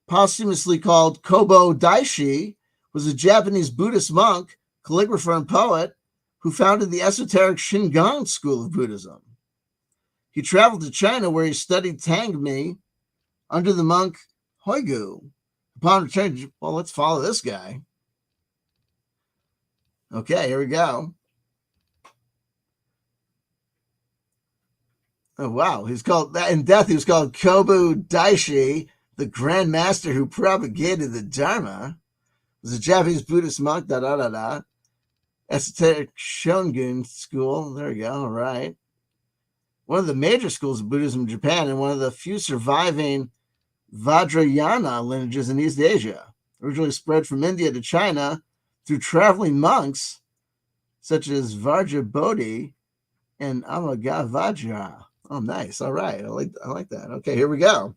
posthumously called Kobo Daishi, was a Japanese Buddhist monk, calligrapher, and poet who founded the esoteric Shingon school of Buddhism. He traveled to China where he studied Tangmi under the monk Huigu. Upon return, well, let's follow this guy. Okay, here we go. Oh, wow. He's called, in death, he was called Kobu Daishi, the Grand Master who propagated the Dharma. He was a Japanese Buddhist monk, Esoteric Shogun school. There we go. All right. One of the major schools of Buddhism in Japan and one of the few surviving Vajrayana lineages in East Asia. Originally spread from India to China through traveling monks such as Vajrabodhi and Amagavajra. Oh, nice. All right. I like that. Okay, here we go.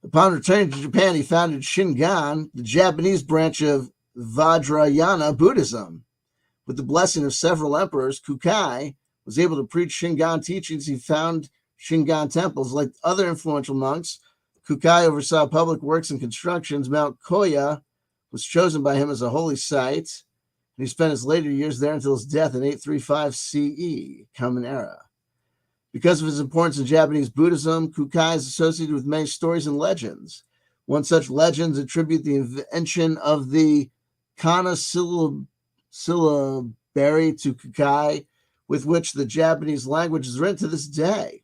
Upon returning to Japan, he founded Shingon, the Japanese branch of Vajrayana Buddhism. With the blessing of several emperors, Kukai was able to preach Shingon teachings. He found Shingon temples. Like other influential monks, Kukai oversaw public works and constructions. Mount Koya was chosen by him as a holy site. And he spent his later years there until his death in 835 CE, Common Era. Because of his importance in Japanese Buddhism, Kukai is associated with many stories and legends. One such legends attribute the invention of the kana syllabary to Kukai, with which the Japanese language is written to this day,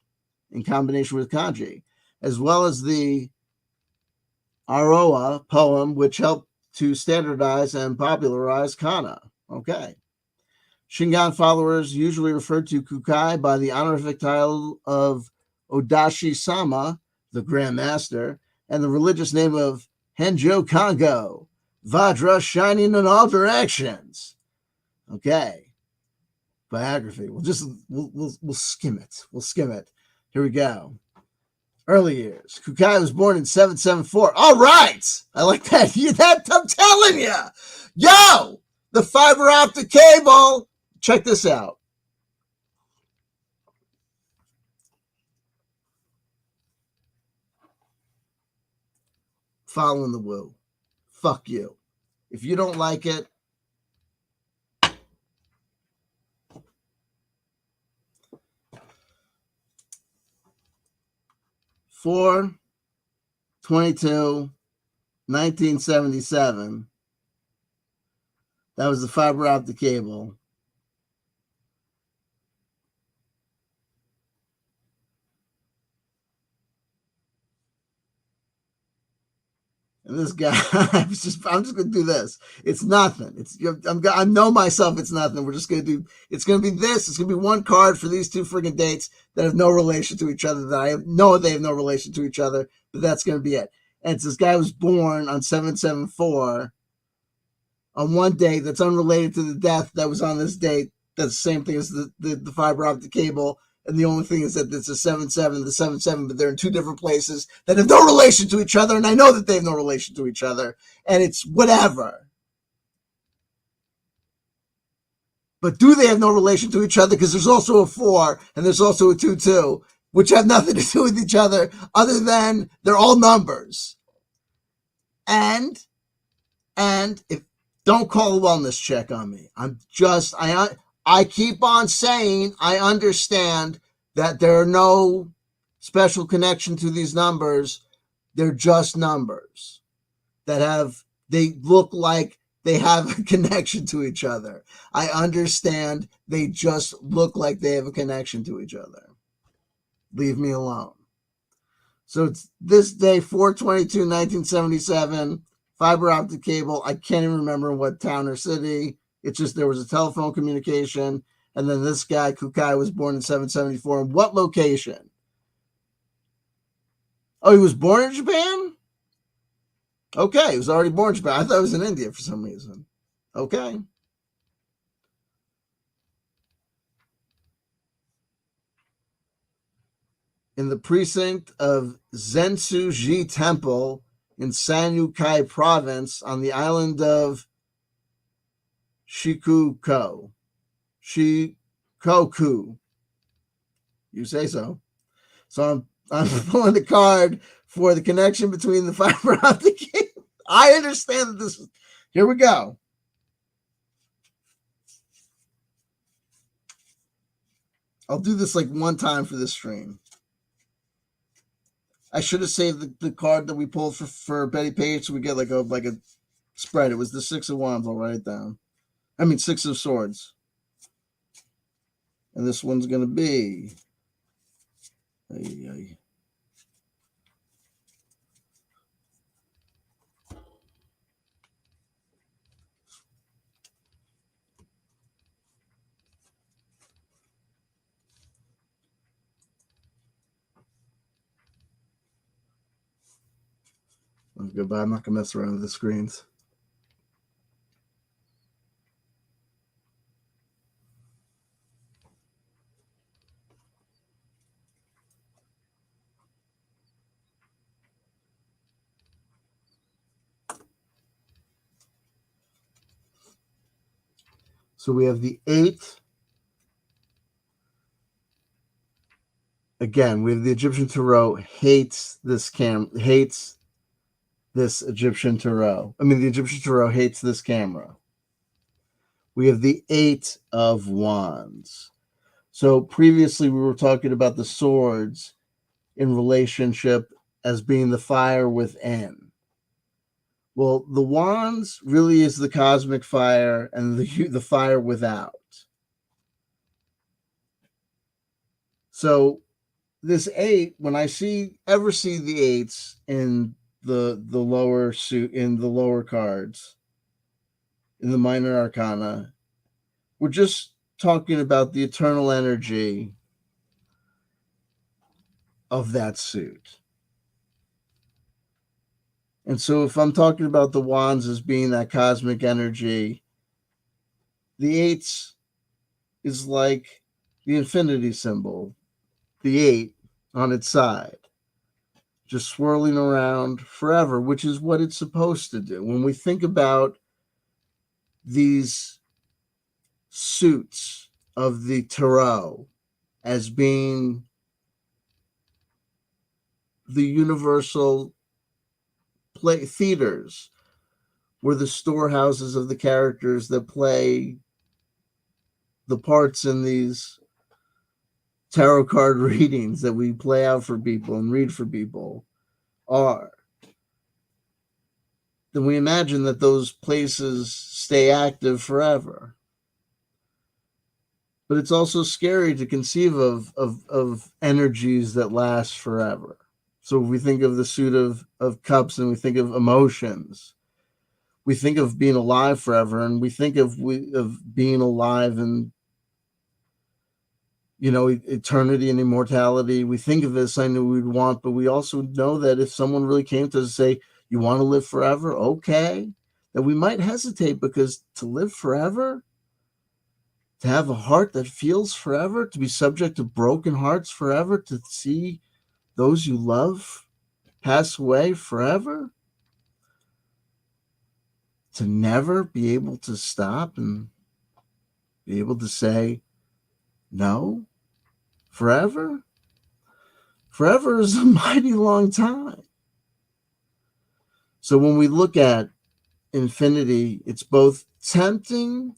in combination with kanji, as well as the Aroa poem, which helped to standardize and popularize kana. Okay. Shingon followers usually referred to Kukai by the honorific title of Odashi-sama, the Grand Master, and the religious name of Henjo Kongo, Vajra shining in all directions. Okay. Biography. We'll skim it. We'll skim it. Here we go. Early years. Kukai was born in 774. All right. I like that. I'm telling you. Yo, the fiber optic cable. Check this out. Following the woo. Fuck you. If you don't like it, for 1977. That was the fiber optic cable. And this guy, I'm just going to do this. It's nothing. I know myself. It's nothing. We're just going to do, it's going to be this. It's going to be one card for these two friggin' dates that have no relation to each other, that they have no relation to each other, but that's going to be it. And it's this guy was born on 774 on one date that's unrelated to the death that was on this date. That's the same thing as the fiber optic cable. And the only thing is that it's a 7-7, the 7-7, but they're in two different places that have no relation to each other. And I know that they have no relation to each other. And it's whatever. But do they have no relation to each other? Because there's also a 4 and there's also a 2-2, which have nothing to do with each other other than they're all numbers. And if don't call a wellness check on me. I keep on saying I understand that there are no special connection to these numbers. They're just numbers they look like they have a connection to each other. I understand they just look like they have a connection to each other. Leave me alone. So it's this day, 4/22/1977, fiber optic cable. I can't even remember what town or city. It's just there was a telephone communication, and then this guy, Kukai, was born in 774. In what location? Oh, he was born in Japan? Okay, he was already born in Japan. I thought it was in India for some reason. Okay. In the precinct of Zensu-ji Temple in Sanukai Province on the island of Shikoku. You say so. So I'm pulling the card for the connection between the fiber optic cable. I understand that this. Here we go. I'll do this like one time for this stream. I should have saved the card that we pulled for Betty Page so we get like a spread. It was the 6 of Wands. I'll write it down. I mean 6 of Swords. And this one's going to be... Goodbye. I'm not going to mess around with the screens. So we have the 8. Again, we have the Egyptian Tarot hates this Egyptian Tarot. I mean, the Egyptian Tarot hates this camera. We have the 8 of Wands. So previously we were talking about the swords in relationship as being the fire within. Well, the wands really is the cosmic fire and the fire without. So this 8, when I ever see the 8s in the lower suit, in the lower cards, in the minor arcana, we're just talking about the eternal energy of that suit. And so if I'm talking about the wands as being that cosmic energy, the 8s is like the infinity symbol, the 8 on its side, just swirling around forever, which is what it's supposed to do. When we think about these suits of the tarot as being the universal theaters, were the storehouses of the characters that play the parts in these tarot card readings that we play out for people and read for people are, then we imagine that those places stay active forever. But it's also scary to conceive of energies that last forever. So if we think of the suit of cups and we think of emotions, we think of being alive forever, and we think of being alive and, eternity and immortality. We think of it as something that we'd want, but we also know that if someone really came to us and say, you want to live forever? Okay. That we might hesitate, because to live forever, to have a heart that feels forever, to be subject to broken hearts forever, to see those you love pass away forever, to never be able to stop and be able to say no forever. Forever is a mighty long time. So when we look at infinity, it's both tempting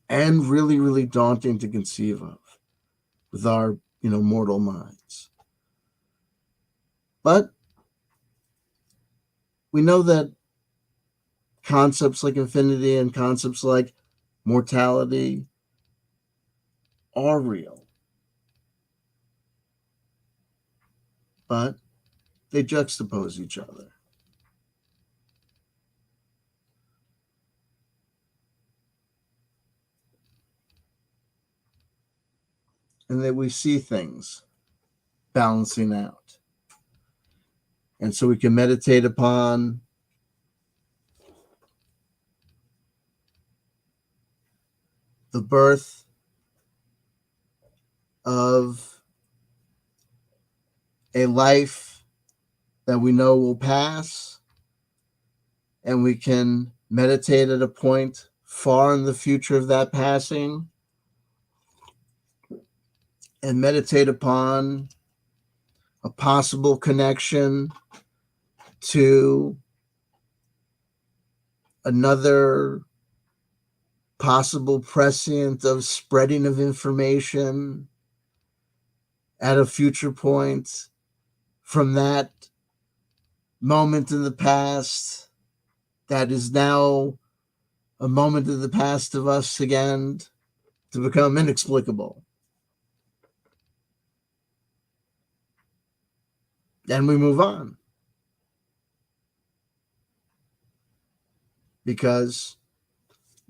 and really, really daunting to conceive of with our, mortal minds. But we know that concepts like infinity and concepts like mortality are real. But they juxtapose each other. And that we see things balancing out. And so we can meditate upon the birth of a life that we know will pass, and we can meditate at a point far in the future of that passing, and meditate upon a possible connection to another possible prescient of spreading of information at a future point from that moment in the past that is now a moment in the past of us again to become inexplicable. And we move on. Because,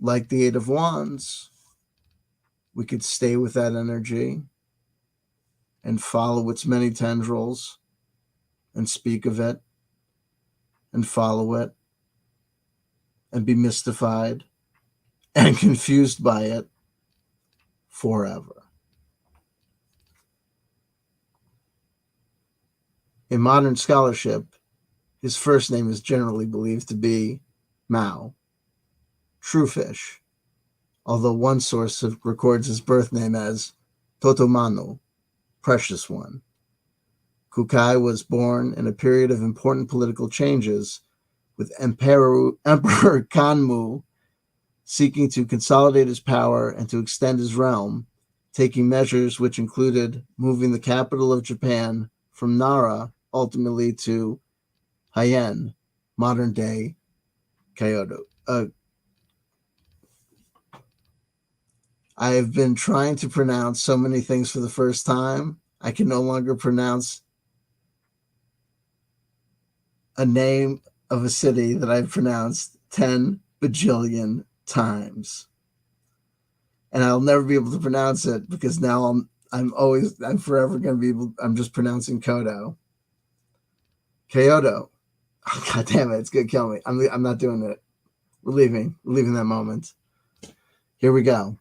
like the Eight of Wands, we could stay with that energy and follow its many tendrils and speak of it and follow it and be mystified and confused by it forever. In modern scholarship, his first name is generally believed to be Mao, Truefish, although one source records his birth name as Totomanu, Precious One. Kukai was born in a period of important political changes, with Emperor Kanmu seeking to consolidate his power and to extend his realm, taking measures which included moving the capital of Japan from Nara ultimately to Heian, modern-day Kyoto. I have been trying to pronounce so many things for the first time. I can no longer pronounce a name of a city that I've pronounced 10 bajillion times. And I'll never be able to pronounce it because now I'm forever going to be able, I'm just pronouncing Kyoto. Oh, God damn it, it's going to kill me. I'm not doing it. We're leaving that moment. Here we go.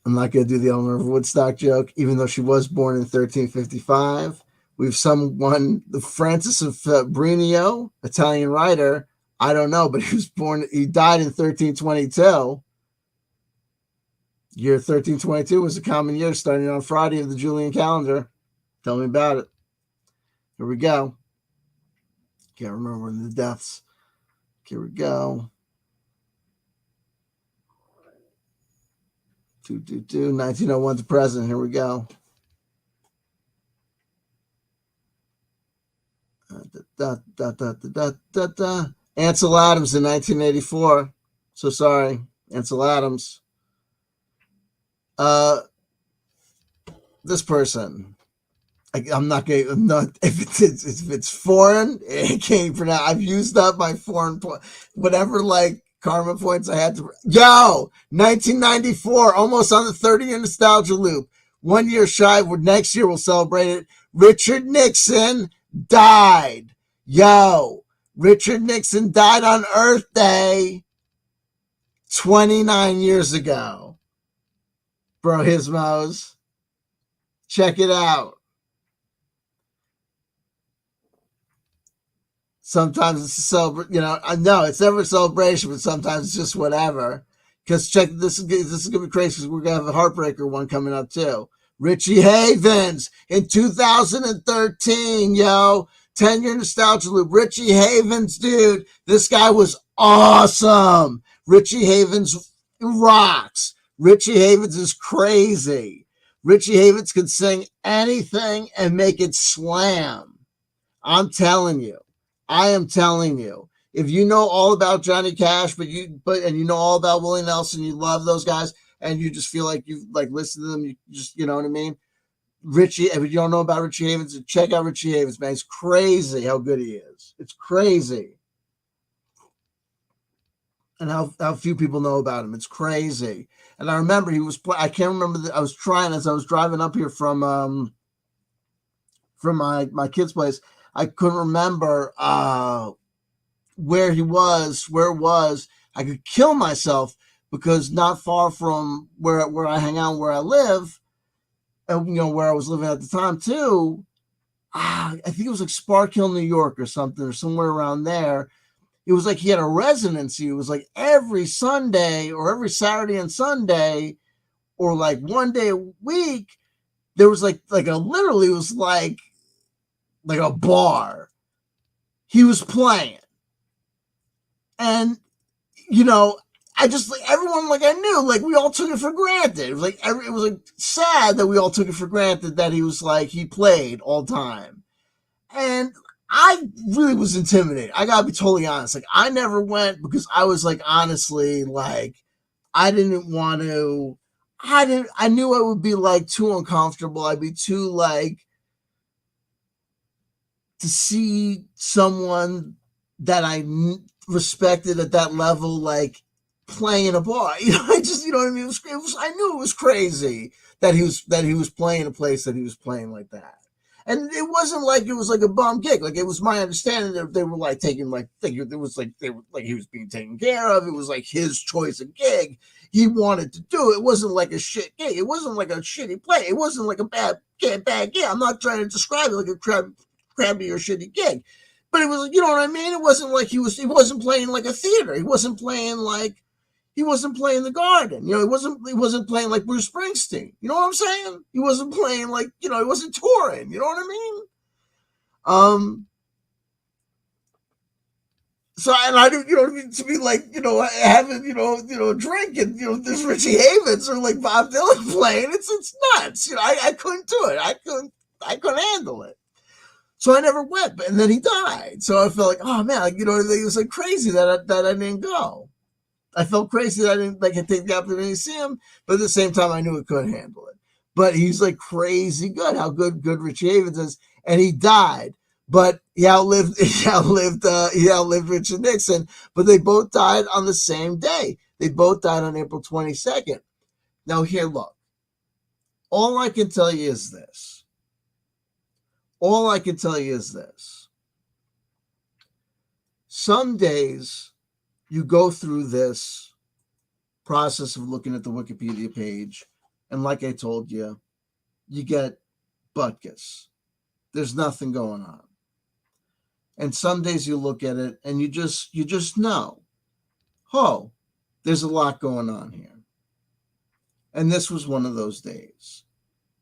I'm not going to do the Eleanor of Woodstock joke, even though she was born in 1355. We've someone, the Francis of Brunio, Italian writer. I don't know, but he died in 1322. Year 1322 was a common year starting on Friday of the Julian calendar. Tell me about it. Here we go. Can't remember the deaths. Here we go. 1901 to present. Here we go. Ansel Adams in 1984. So sorry, Ansel Adams. This person, I'm not going to, if it's foreign, I can't pronounce. I've used up my foreign point, whatever like karma points I had to. 1994, almost on the 30-year nostalgia loop. 1 year shy. Next year we'll celebrate it. Richard Nixon died. Richard Nixon died on Earth Day 29 years ago. Bro Hismos, check it out. Sometimes it's a celebration, I know it's never a celebration, but sometimes it's just whatever. Because check, this is gonna be crazy because we're gonna have a heartbreaker one coming up too. Richie Havens in 2013, 10-year nostalgia loop. Richie Havens, dude, this guy was awesome. Richie Havens rocks. Richie Havens is crazy. Richie Havens can sing anything and make it slam. I'm telling you. I am telling you. If you know all about Johnny Cash, and you know all about Willie Nelson, you love those guys, and you just feel like you like listen to them, you just, you know what I mean? Richie, if you don't know about Richie Havens, check out Richie Havens, man. It's crazy how good he is. It's crazy. And how few people know about him. It's crazy. And I remember I can't remember, I was trying as I was driving up here from my kid's place. I couldn't remember where it was. I could kill myself because not far from where I hang out, where I live, and where I was living at the time too. I think it was like Spark Hill, New York, or something, or somewhere around there. It was like he had a residency. It was like every Sunday or every Saturday and Sunday, or like one day a week. There was literally it was like a bar. He was playing. And, I just like everyone like I knew like we all took it for granted. It was like it was like sad that we all took it for granted that he was like he played all time, and I really was intimidated. I gotta be totally honest. Like I never went because I was like honestly like I didn't want to. I didn't. I knew I would be like too uncomfortable. I'd be too like to see someone that I respected at that level, like playing a bar. You know, I just, you know what I mean? I knew it was crazy that he was playing a place that he was playing like that. And it wasn't like it was like a bum gig. Like it was my understanding that they were like taking like it was like they were like he was being taken care of. It was like his choice of gig. He wanted to do it. It wasn't like a shit gig. It wasn't like a shitty play. It wasn't like a bad gig. I'm not trying to describe it like a crappy or shitty gig. But it was, you know what I mean? It wasn't like he wasn't playing like a theater. He wasn't playing the Garden. You know, he wasn't playing like Bruce Springsteen. You know what I'm saying? He wasn't playing like, you know, he wasn't touring. You know what I mean? So and I didn't, you know, to be like, you know, having, a drink and there's Richie Havens or like Bob Dylan playing. It's nuts. You know, I couldn't do it. I couldn't handle it. So I never went, and then he died. So I felt like, oh man, like, it was like crazy that I didn't go. I felt crazy that I didn't like take the opportunity to see him, but at the same time, I knew I couldn't handle it. But he's like crazy good. How good Richie Havens is, and he died, but he outlived Richard Nixon. But they both died on the same day. They both died on April 22nd. Now here, look. All I can tell you is this. All I can tell you is this. Some days you go through this process of looking at the Wikipedia page, and like I told you, you get butkus. There's nothing going on. And some days you look at it and you just know, oh, there's a lot going on here. And this was one of those days.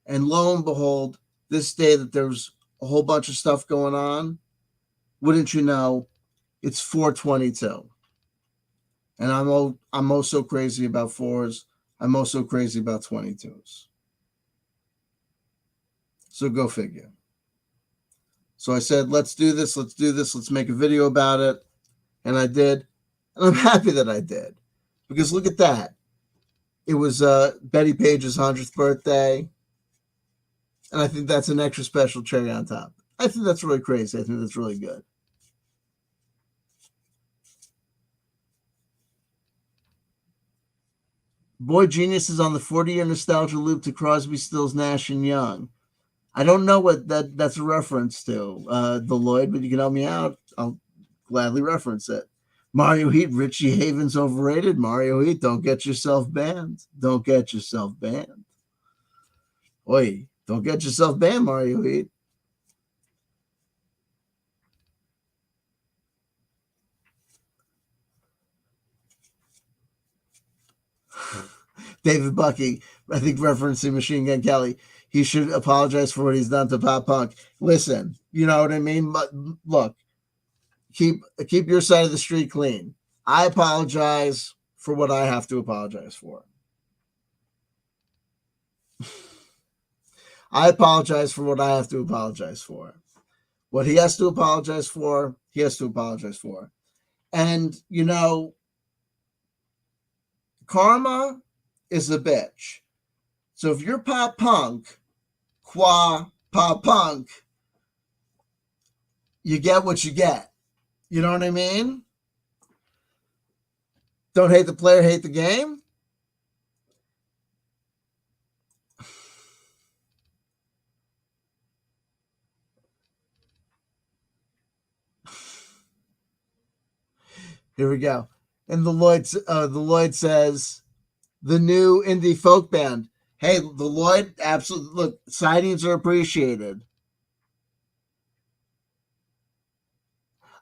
And lo and behold, this day that there was a whole bunch of stuff going on, wouldn't you know, it's 422. And I'm also crazy about fours. I'm also crazy about 22s. So go figure. So I said, let's do this. Let's make a video about it. And I did. And I'm happy that I did. Because look at that. It was Betty Page's 100th birthday. And I think that's an extra special cherry on top. I think that's really crazy. I think that's really good. Boy Genius is on the 40-year nostalgia loop to Crosby, Stills, Nash, and Young. I don't know what that's a reference to, the Lloyd, but you can help me out. I'll gladly reference it. Mario Heat, Richie Havens overrated. Mario Heat, don't get yourself banned. Don't get yourself banned. Oi, don't get yourself banned, Mario Heat. David Bucky, I think referencing Machine Gun Kelly, he should apologize for what he's done to Pop Punk. Listen, you know what I mean? But look, keep your side of the street clean. I apologize for what I have to apologize for. I apologize for what I have to apologize for. What he has to apologize for, he has to apologize for. And, you know, karma is a bitch. So if you're Pop Punk, Pop Punk, you get what you get. You know what I mean? Don't hate the player, hate the game. Here we go. And the Lloyd says, the new indie folk band. Hey, the Lloyd, absolutely. Look, sightings are appreciated.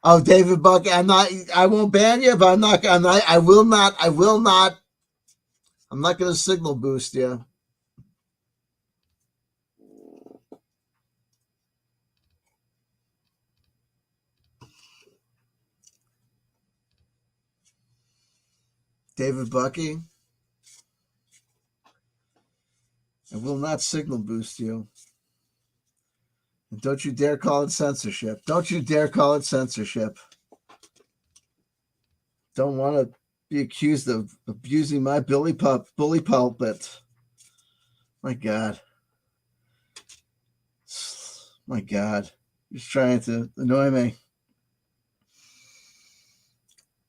Oh, David Buck, I won't ban you, but I will not, I'm not going to signal boost you. David Bucky, I will not signal boost you. And don't you dare call it censorship. Don't you dare call it censorship. Don't want to be accused of abusing my bully pulpit. My God. My God. Just trying to annoy me.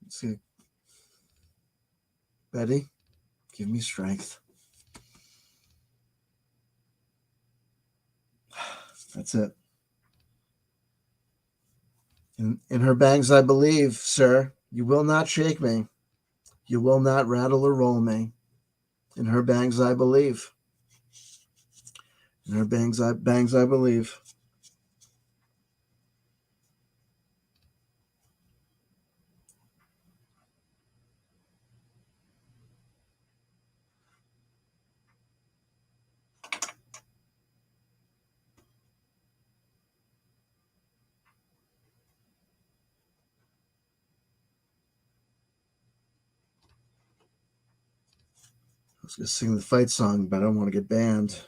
Let's see. Betty, give me strength. That's it. In her bangs, I believe, sir. You will not shake me. You will not rattle or roll me. In her bangs, I believe. In her bangs, I believe. I was going to sing the fight song, but I don't want to get banned.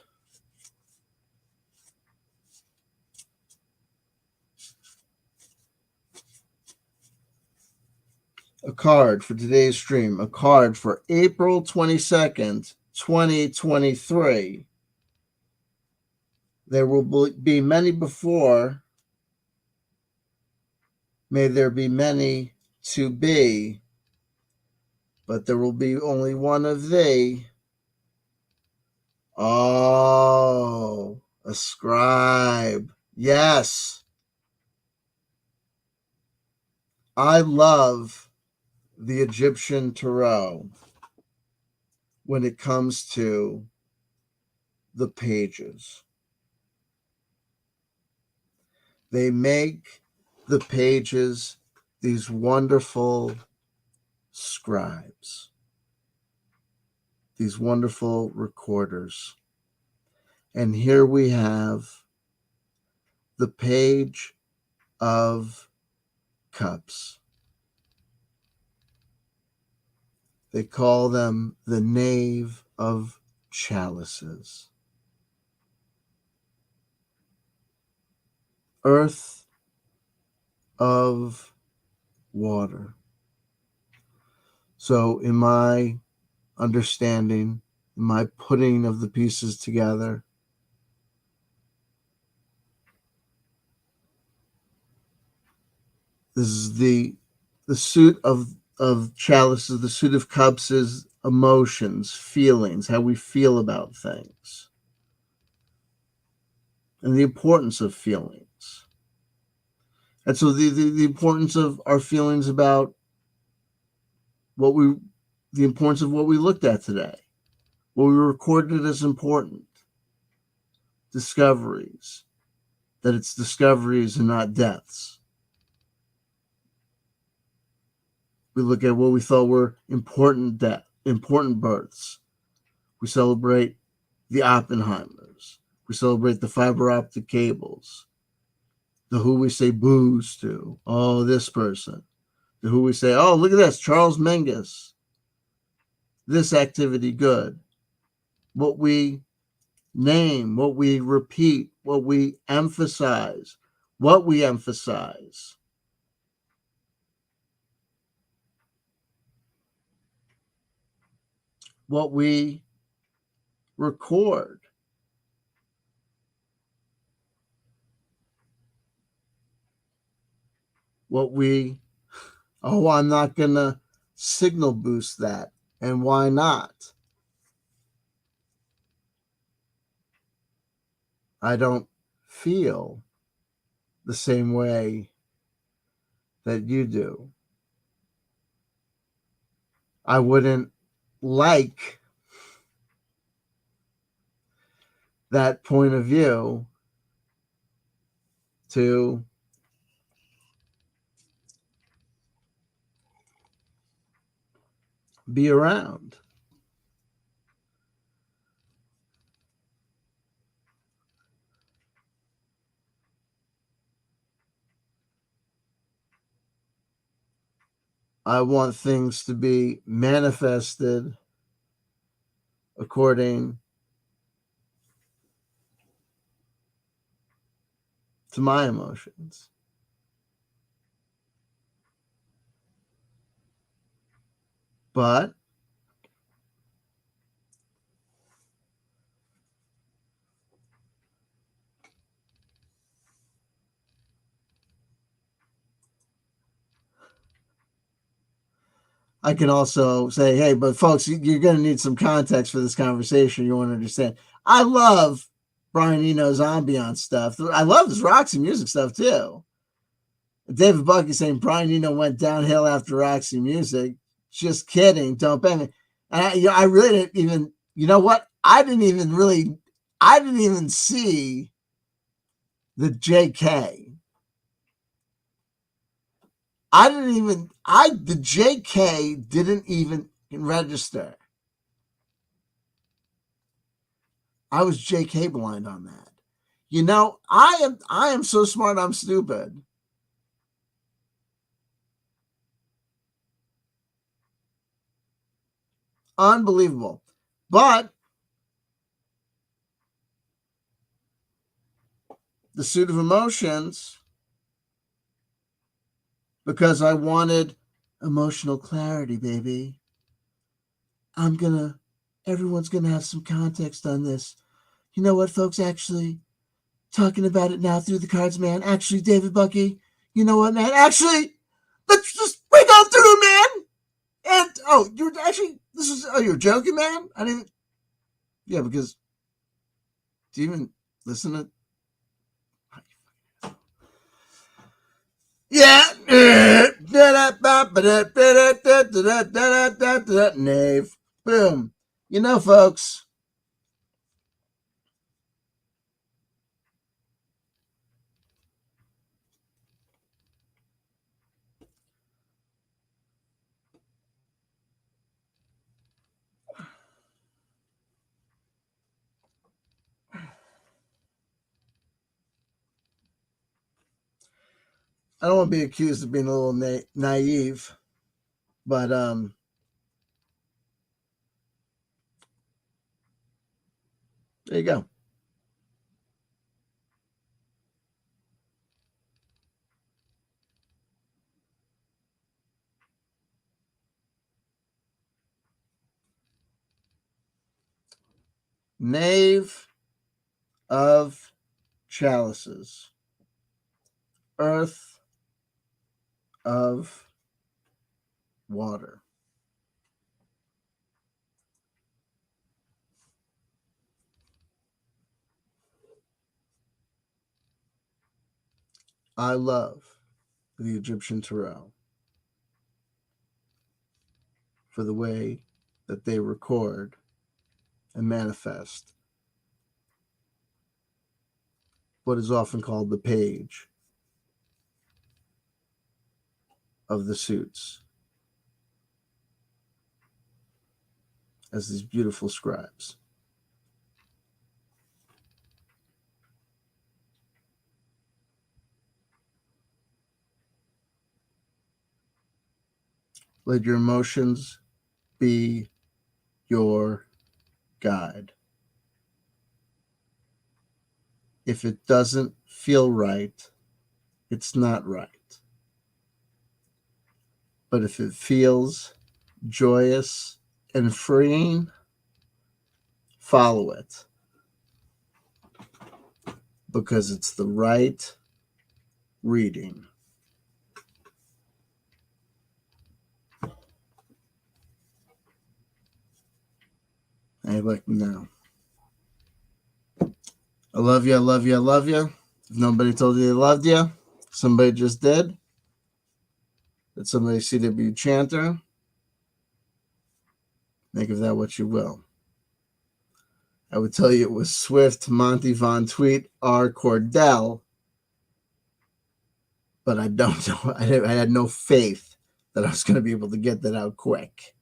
A card for today's stream. A card for April 22nd, 2023. There will be many before. May there be many to be. But there will be only one of thee. Oh, a scribe. Yes. I love the Egyptian tarot when it comes to the pages. They make the pages these wonderful scribes, these wonderful recorders. And here we have the Page of Cups. They call them the Knave of Chalices. Earth of water. So in my understanding, in my putting of the pieces together, this is the suit of chalices. The suit of cups is emotions, feelings, how we feel about things, and the importance of feelings. And so the importance of our feelings about the importance of what we looked at today, what we recorded as important, discoveries, that it's discoveries and not deaths. We look at what we thought were important births. We celebrate the Oppenheimers. We celebrate the fiber optic cables. The who we say boos to. Oh, this person. The who we say, oh, look at this, Charles Mingus. This activity good. What we name, what we repeat, what we emphasize, what we emphasize. What we record. What we, oh, I'm not going to signal boost that. And why not? I don't feel the same way that you do. I wouldn't like that point of view to be around. I want things to be manifested according to my emotions. But I can also say, hey, but folks, you're going to need some context for this conversation. You want to understand. I love Brian Eno's ambiance stuff. I love this Roxy Music stuff too. David Bucky saying Brian Eno went downhill after Roxy Music. Just kidding. Don't bang me. And I really didn't even, you know what? I didn't even see the JK. The JK didn't even register. I was JK blind on that. You know, I am so smart, I'm stupid. Unbelievable. But the suit of emotions, because I wanted emotional clarity, baby. Everyone's gonna have some context on this. You know what, folks? Actually, talking about it now through the cards, man. Actually, David Bucky, you know what, man? Actually, let's just break on through, man. And you're joking, man. I didn't. Yeah, because do you even listen to? Yeah. Knave. Boom. You know, folks. I don't want to be accused of being a little naive, but there you go. Knave of chalices, earth of water. I love the Egyptian tarot for the way that they record and manifest what is often called the page of the suits as these beautiful scribes. Let your emotions be your guide. If it doesn't feel right, it's not right. But if it feels joyous and freeing, follow it because it's the right reading. I like now. I love you. I love you. I love you. If nobody told you they loved you, somebody just did. That's somebody CW chanter. Make of that what you will. I would tell you it was Swift, Monty Von Tweet, R. Cordell, but I don't know. I had no faith that I was going to be able to get that out quick.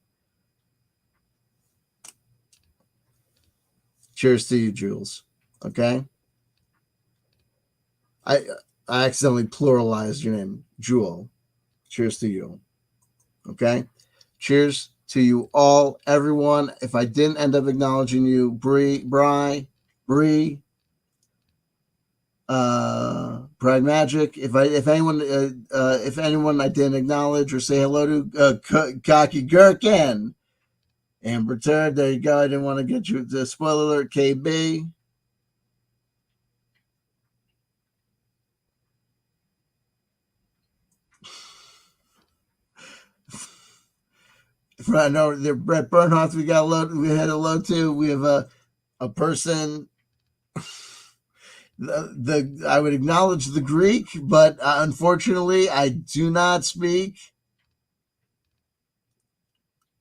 Cheers to you, Jules. Okay? I accidentally pluralized your name, Jewel. Cheers to you. Okay. Cheers to you all, everyone. If I didn't end up acknowledging you, Bree, Pride Magic. If anyone I didn't acknowledge or say hello to, Cocky Gherkin, Amber Turd. There you go. I didn't want to get you the spoiler alert. KB. I know the Brett Bernhoff. We had a load too. We have a person. I would acknowledge the Greek, but unfortunately, I do not speak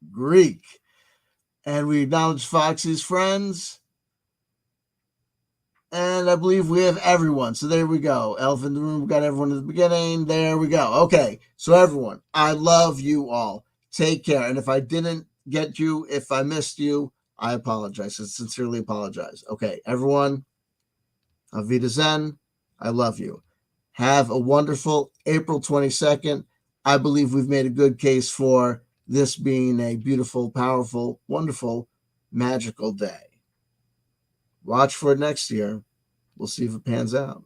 Greek. And we acknowledge Foxy's friends. And I believe we have everyone. So there we go. Elf in the room, we got everyone at the beginning. There we go. Okay. So everyone, I love you all. Take care. And if I didn't get you, if I missed you, I apologize. I sincerely apologize. Okay, everyone, auf Wiedersehen. I love you. Have a wonderful April 22nd. I believe we've made a good case for this being a beautiful, powerful, wonderful, magical day. Watch for it next year. We'll see if it pans out.